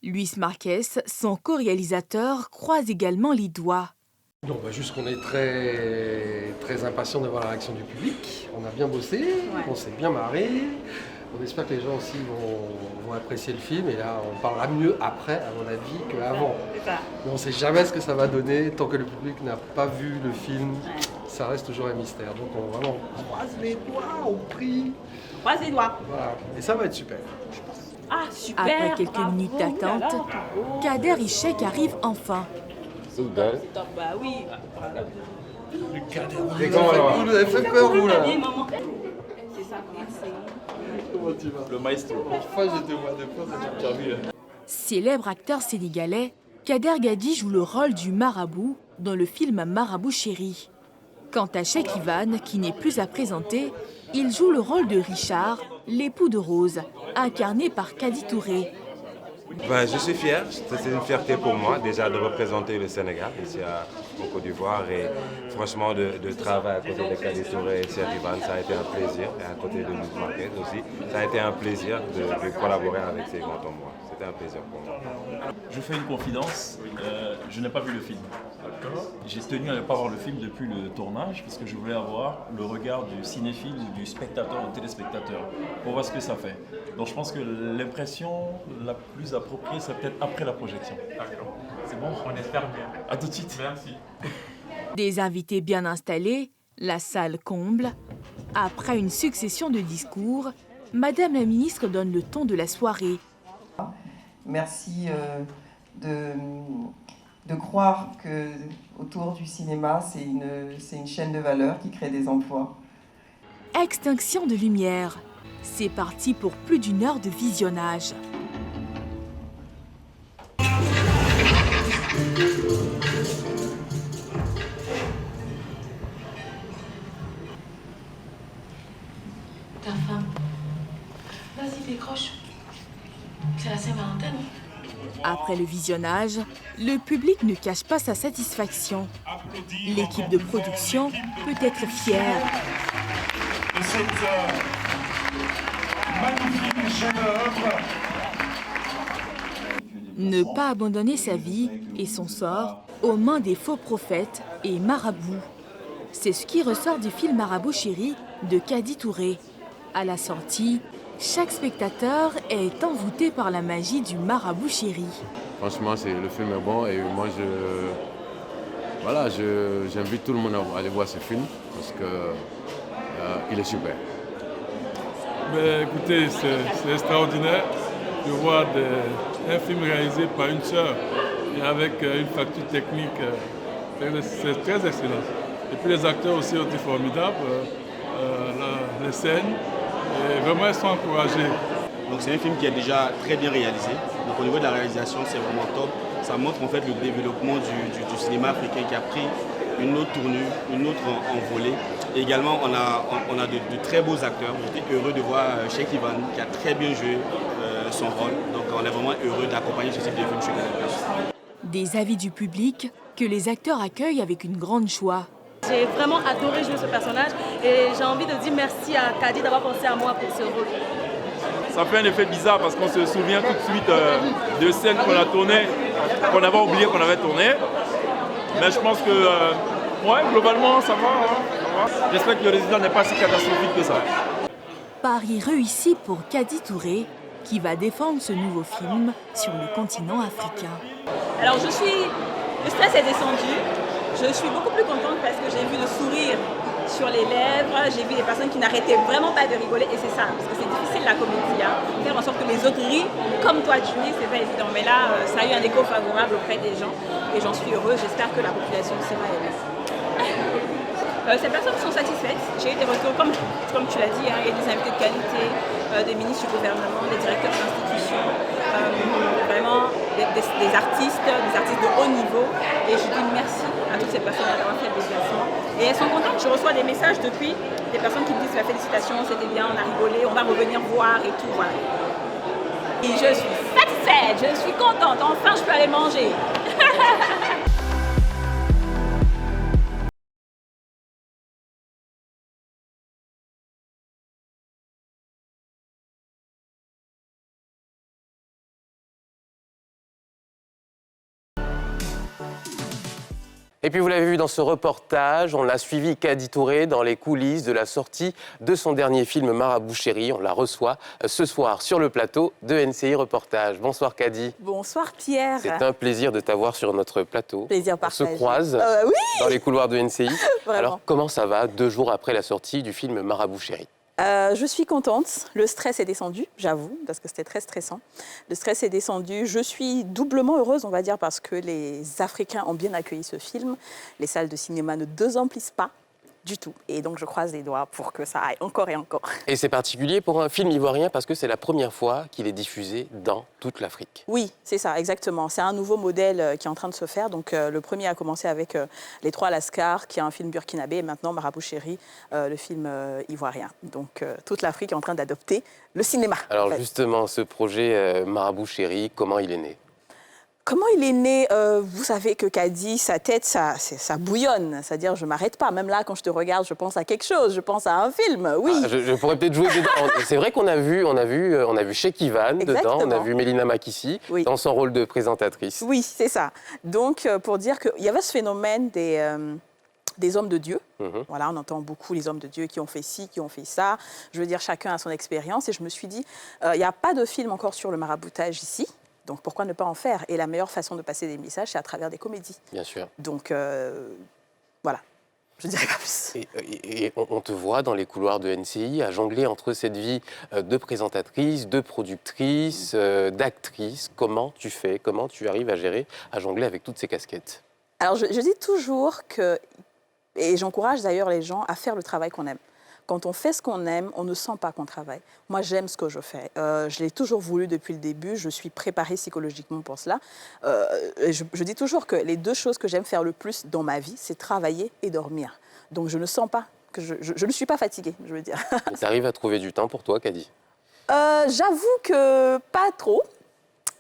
Luis Marquez, son co-réalisateur, croise également les doigts. Non, juste qu'on est très impatient de voir la réaction du public. On a bien bossé, on s'est bien marré. On espère que les gens aussi vont apprécier le film. Et là, on parlera mieux après, à mon avis, qu'avant. Mais on ne sait jamais ce que ça va donner. Tant que le public n'a pas vu le film, ça reste toujours un mystère. Donc on vraiment croise les doigts, on prie. Croise les doigts. Voilà. Et ça va être super, je pense. Ah, super. Après quelques minutes d'attente, Kader et Cheikh arrivent enfin. Bah oui. Vous nous avez fait peur, vous, là. C'est ça, Comment tu vas? Le maestro. Enfin, je te vois de près, tu as vu. Célèbre acteur sénégalais, Kader Gadi joue le rôle du marabout dans le film Marabout Chéri. Quant à Cheikh Ivan, qui n'est plus à présenter, il joue le rôle de Richard, l'époux de Rose, incarné par Kadi Touré. Je suis fier, c'est une fierté pour moi déjà de représenter le Sénégal ici en Côte d'Ivoire et franchement de travailler à côté de Kadi Touré et Cheikh Ivan, ça a été un plaisir et à côté de Luis Marquez aussi, ça a été un plaisir de collaborer avec ces grands hommes. C'était un plaisir pour moi. Je fais une confidence, je n'ai pas vu le film. J'ai tenu à ne pas voir le film depuis le tournage parce que je voulais avoir le regard du cinéphile, du spectateur, du téléspectateur pour voir ce que ça fait. Donc je pense que l'impression la plus appropriée, c'est peut-être après la projection. D'accord. C'est bon? On espère bien. À tout de suite. Merci. Des invités bien installés, la salle comble. Après une succession de discours, Madame la ministre donne le ton de la soirée. Merci de croire que autour du cinéma, c'est une chaîne de valeur qui crée des emplois. Extinction de lumière. C'est parti pour plus d'1 heure de visionnage. Ta femme. Vas-y, décroche. C'est la Saint-Valentin. Après le visionnage, le public ne cache pas sa satisfaction. L'équipe de production peut être fière. De cette magnifique chef-d'œuvre. Ne pas abandonner sa vie et son sort aux mains des faux prophètes et marabouts. C'est ce qui ressort du film Marabout Chéri de Kadi Touré. À la sortie, chaque spectateur est envoûté par la magie du Marabout Chéri. Franchement, le film est bon et moi, j'invite tout le monde à aller voir ce film parce qu'il est super. Écoutez, c'est extraordinaire de voir un film réalisé par une sœur et avec une facture technique. C'est très excellent. Et puis les acteurs aussi ont été formidables, les scènes, et vraiment ils sont encouragés. Donc c'est un film qui est déjà très bien réalisé. Donc au niveau de la réalisation, c'est vraiment top. Ça montre en fait le développement du cinéma africain qui a pris une autre tournure, une autre envolée. Et également, on a de très beaux acteurs. J'étais heureux de voir Cheikh Ivan qui a très bien joué son rôle. Donc on est vraiment heureux d'accompagner ce type de film chez Canal+. Des avis du public que les acteurs accueillent avec une grande joie. J'ai vraiment adoré jouer ce personnage et j'ai envie de dire merci à Kadi d'avoir pensé à moi pour ce rôle. Ça fait un effet bizarre parce qu'on se souvient tout de suite de scènes qu'on a tournées, qu'on avait oublié qu'on avait tournées. Mais je pense que, globalement, ça va. J'espère que le résultat n'est pas si catastrophique que ça. Pari réussi pour Kadi Touré, qui va défendre ce nouveau film sur le continent africain. Alors le stress est descendu. Je suis beaucoup plus contente parce que j'ai vu le sourire sur les lèvres, j'ai vu des personnes qui n'arrêtaient vraiment pas de rigoler et c'est ça, parce que c'est difficile la comédie, faire en sorte que les autres rient comme toi tu ris, c'est pas évident. Mais là, ça a eu un écho favorable auprès des gens et j'en suis heureuse, j'espère que la population aussi va aimer. Ces personnes sont satisfaites. J'ai eu des retours, comme tu l'as dit, hein, il y a des invités de qualité, des ministres du gouvernement, des directeurs d'institutions, vraiment des artistes de haut niveau. Et je dis merci à toutes ces personnes d'avoir fait le déplacement. Et elles sont contentes. Je reçois des messages depuis des personnes qui me disent félicitations, c'était bien, on a rigolé, on va revenir voir et tout. Voilà. Et je suis satisfaite, je suis contente. Enfin, je peux aller manger. Et puis vous l'avez vu dans ce reportage, on a suivi Kady Touré dans les coulisses de la sortie de son dernier film Marabout Chéri. On la reçoit ce soir sur le plateau de NCI Reportage. Bonsoir Kady. Bonsoir Pierre. C'est un plaisir de t'avoir sur notre plateau. Plaisir partagé. On se croise oui dans les couloirs de NCI. Vraiment. Alors comment ça va 2 jours après la sortie du film Marabout Chéri? Je suis contente. Le stress est descendu, j'avoue, parce que c'était très stressant. Le stress est descendu. Je suis doublement heureuse, on va dire, parce que les Africains ont bien accueilli ce film. Les salles de cinéma ne désemplissent pas du tout. Et donc, je croise les doigts pour que ça aille encore et encore. Et c'est particulier pour un film ivoirien parce que c'est la première fois qu'il est diffusé dans toute l'Afrique. Oui, c'est ça, exactement. C'est un nouveau modèle qui est en train de se faire. Donc, le premier a commencé avec Les Trois Lascars, qui est un film burkinabé, et maintenant Marabout Chéri, le film ivoirien. Donc, toute l'Afrique est en train d'adopter le cinéma. Alors, justement, ce projet Marabout Chéri, comment il est né? Comment il est né? Vous savez que Kady, sa tête, ça bouillonne. C'est-à-dire, je ne m'arrête pas. Même là, quand je te regarde, je pense à quelque chose. Je pense à un film, oui. Ah, je pourrais peut-être jouer dedans. C'est vrai qu'on a vu Cheikh Ivan dedans, on a vu Mélina Makissi dans son rôle de présentatrice. Oui, c'est ça. Donc, pour dire qu'il y avait ce phénomène des hommes de Dieu. Voilà, on entend beaucoup les hommes de Dieu qui ont fait ci, qui ont fait ça. Je veux dire, chacun a son expérience. Et je me suis dit, il n'y a pas de film encore sur le maraboutage ici. Donc, pourquoi ne pas en faire? Et la meilleure façon de passer des messages, c'est à travers des comédies. Bien sûr. Donc, voilà. Je dirais pas plus. Et on te voit dans les couloirs de NCI à jongler entre cette vie de présentatrice, de productrice, d'actrice. Comment tu fais? Comment tu arrives à jongler avec toutes ces casquettes? Alors, je dis toujours que, et j'encourage d'ailleurs les gens à faire le travail qu'on aime. Quand on fait ce qu'on aime, on ne sent pas qu'on travaille. Moi, j'aime ce que je fais. Je l'ai toujours voulu depuis le début. Je suis préparée psychologiquement pour cela. Je dis toujours que les 2 choses que j'aime faire le plus dans ma vie, c'est travailler et dormir. Donc, je ne sens pas que je ne suis pas fatiguée, je veux dire. Tu arrives à trouver du temps pour toi, Kady? J'avoue que pas trop.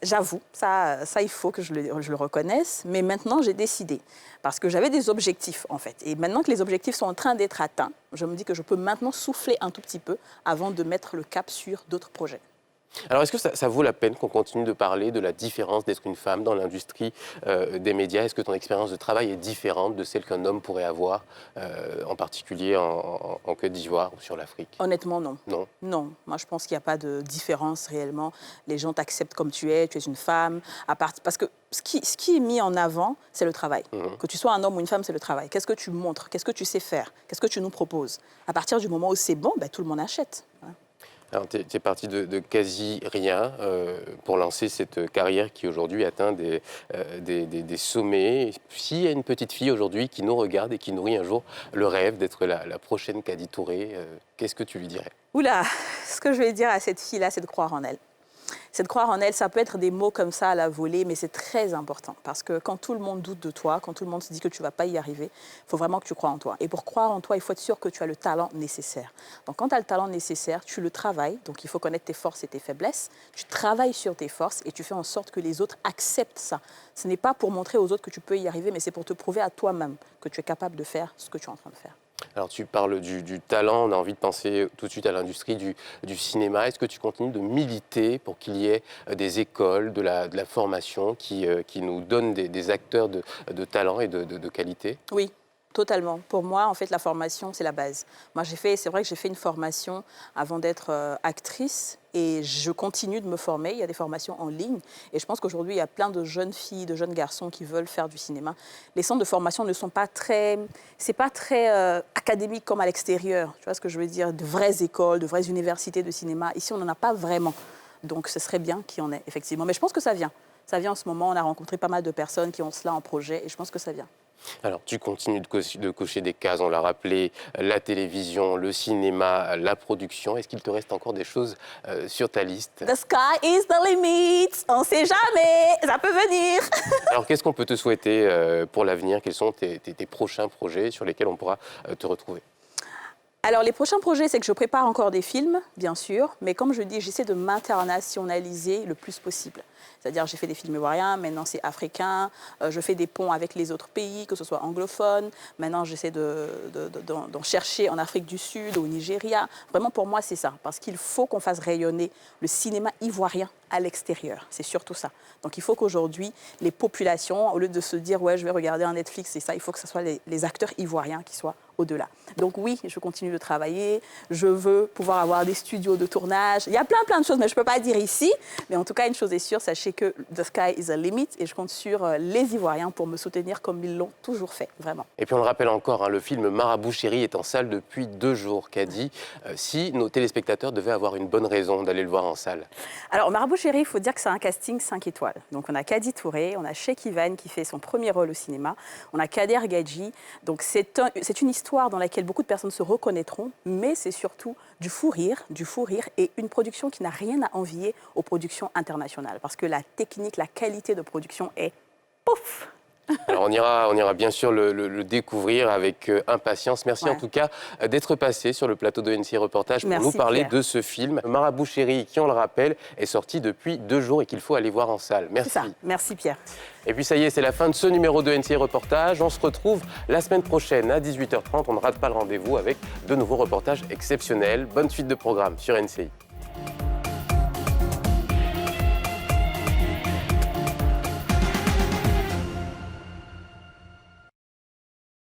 J'avoue, ça il faut que je le reconnaisse. Mais maintenant, j'ai décidé. Parce que j'avais des objectifs, en fait. Et maintenant que les objectifs sont en train d'être atteints, je me dis que je peux maintenant souffler un tout petit peu avant de mettre le cap sur d'autres projets. Alors, est-ce que ça vaut la peine qu'on continue de parler de la différence d'être une femme dans l'industrie des médias? Est-ce que ton expérience de travail est différente de celle qu'un homme pourrait avoir, en particulier en Côte d'Ivoire ou sur l'Afrique? Honnêtement, non. Non? Non. Moi, je pense qu'il n'y a pas de différence réellement. Les gens t'acceptent comme tu es une femme. Parce que ce qui est mis en avant, c'est le travail. Que tu sois un homme ou une femme, c'est le travail. Qu'est-ce que tu montres? Qu'est-ce que tu sais faire? Qu'est-ce que tu nous proposes? À partir du moment où c'est bon, tout le monde achète. Alors, tu es parti de quasi rien pour lancer cette carrière qui aujourd'hui atteint des sommets. S'il y a une petite fille aujourd'hui qui nous regarde et qui nourrit un jour le rêve d'être la prochaine Kady Touré, qu'est-ce que tu lui dirais? Oula, ce que je vais dire à cette fille-là, c'est de croire en elle. C'est de croire en elle. Ça peut être des mots comme ça à la volée, mais c'est très important. Parce que quand tout le monde doute de toi, quand tout le monde se dit que tu ne vas pas y arriver, il faut vraiment que tu crois en toi. Et pour croire en toi, il faut être sûr que tu as le talent nécessaire. Donc quand tu as le talent nécessaire, tu le travailles. Donc il faut connaître tes forces et tes faiblesses. Tu travailles sur tes forces et tu fais en sorte que les autres acceptent ça. Ce n'est pas pour montrer aux autres que tu peux y arriver, mais c'est pour te prouver à toi-même que tu es capable de faire ce que tu es en train de faire. Alors tu parles du talent, on a envie de penser tout de suite à l'industrie du cinéma. Est-ce que tu continues de militer pour qu'il y ait des écoles, de la formation qui nous donnent des acteurs de talent et de qualité? Oui. Totalement. Pour moi, en fait, la formation, c'est la base. Moi, c'est vrai que j'ai fait une formation avant d'être actrice et je continue de me former. Il y a des formations en ligne et je pense qu'aujourd'hui, il y a plein de jeunes filles, de jeunes garçons qui veulent faire du cinéma. Les centres de formation ne sont pas très... C'est pas très académique comme à l'extérieur. Tu vois ce que je veux dire? De vraies écoles, de vraies universités de cinéma. Ici, on n'en a pas vraiment. Donc, ce serait bien qu'il y en ait, effectivement. Mais je pense que ça vient. Ça vient en ce moment. On a rencontré pas mal de personnes qui ont cela en projet et je pense que ça vient. Alors, tu continues de cocher des cases, on l'a rappelé, la télévision, le cinéma, la production. Est-ce qu'il te reste encore des choses sur ta liste? The sky is the limit. On ne sait jamais, ça peut venir. Alors, qu'est-ce qu'on peut te souhaiter pour l'avenir? Quels sont tes prochains projets sur lesquels on pourra te retrouver? Alors, les prochains projets, c'est que je prépare encore des films, bien sûr, mais comme je dis, j'essaie de m'internationaliser le plus possible. C'est-à-dire, j'ai fait des films ivoiriens, maintenant c'est africain, je fais des ponts avec les autres pays, que ce soit anglophone. Maintenant, j'essaie d'en chercher en Afrique du Sud, au Nigeria. Vraiment, pour moi, c'est ça, parce qu'il faut qu'on fasse rayonner le cinéma ivoirien à l'extérieur. C'est surtout ça. Donc, il faut qu'aujourd'hui, les populations, au lieu de se dire « ouais, je vais regarder un Netflix », c'est ça, il faut que ce soit les acteurs ivoiriens qui soient au-delà. Donc oui, je continue de travailler. Je veux pouvoir avoir des studios de tournage. Il y a plein de choses, mais je ne peux pas dire ici. Mais en tout cas, une chose est sûre, sachez que the sky is a limit et je compte sur les Ivoiriens pour me soutenir comme ils l'ont toujours fait, vraiment. Et puis on le rappelle encore, hein, le film Marabout Chéri est en salle depuis 2 jours. Kadi, si nos téléspectateurs devaient avoir une bonne raison d'aller le voir en salle? Alors, Marabout Chéri, il faut dire que c'est un casting 5 étoiles. Donc on a Kadi Touré, on a Cheikh Ivan qui fait son premier rôle au cinéma, on a Kader Gadji. Donc c'est une histoire dans laquelle beaucoup de personnes se reconnaîtront, mais c'est surtout du fou rire et une production qui n'a rien à envier aux productions internationales, parce que la technique, la qualité de production est pouf. Alors on ira bien sûr le découvrir avec impatience. Merci en tout cas d'être passé sur le plateau de NCI Reportage pour nous parler de ce film. Marabout Chéri, qui on le rappelle, est sorti depuis 2 jours et qu'il faut aller voir en salle. Merci. C'est ça. Merci Pierre. Et puis ça y est, c'est la fin de ce numéro de NCI Reportage. On se retrouve la semaine prochaine à 18h30. On ne rate pas le rendez-vous avec de nouveaux reportages exceptionnels. Bonne suite de programme sur NCI.